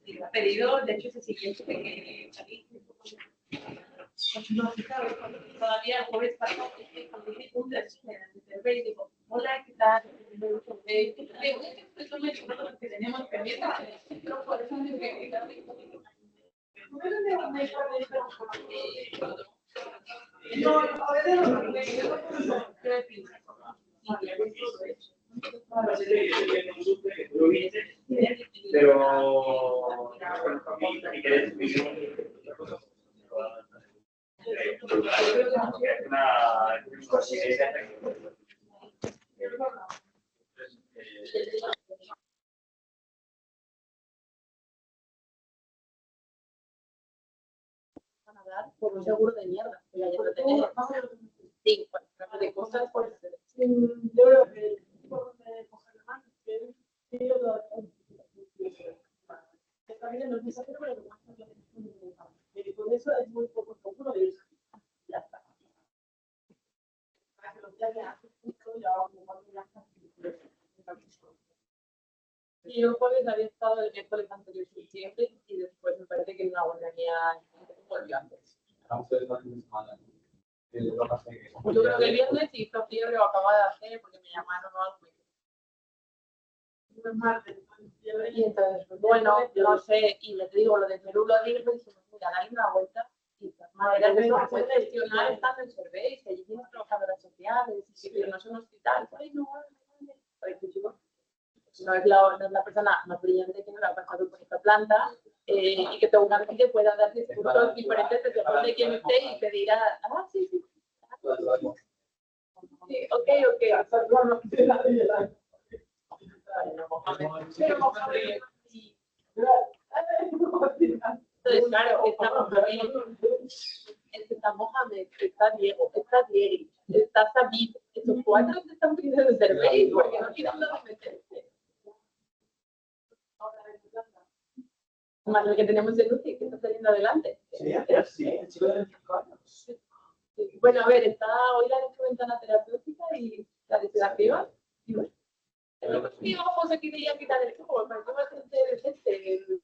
el pedido, de hecho, es el siguiente que salí. Todavía el jueves pasado, cuando dije un y digo, hola, ¿qué tal? Que tenemos pendiente, pero por eso me que Pero... Van a dar por un seguro de mierda, que ya lo tenéis. Sí, de cosas por ser. Yo creo que por coger más, que yo lo también nos dice pero con eso es muy poco seguro y ya está. Para que los días que haces justo ya Y yo jueves había estado el miércoles anterior siempre y después me parece que en una guardería volvió antes. Yo creo que el viernes hizo fiebre o acababa de hacer porque me llamaron o algo. Y entonces, pues, bueno, no sé, y le digo lo de Perú, lo digo, y dijimos, mira, dale una vuelta y de todas maneras eso se puede gestionar estando en Cervéis, que allí tienes trabajadoras sociales, y no es un hospital, pues no, no es la persona más brillante que me ha pasado por esta planta y que seguramente pueda dar discursos diferentes desde de quien esté y te dirá, sí. Sí, ok. Pero Mohamed, sí. Entonces, claro, está Mohamed, está Diego, está Diego, está Sabid, esos cuatro se están pidiendo de Cervéis porque no quieren nada meterse. Más el que tenemos de Lucy, que está saliendo adelante. Sí. Bueno, a ver, está hoy la de su ventana terapéutica y la de sedativa. Y bueno, vamos aquí de quitar el juego, para que bastante decente.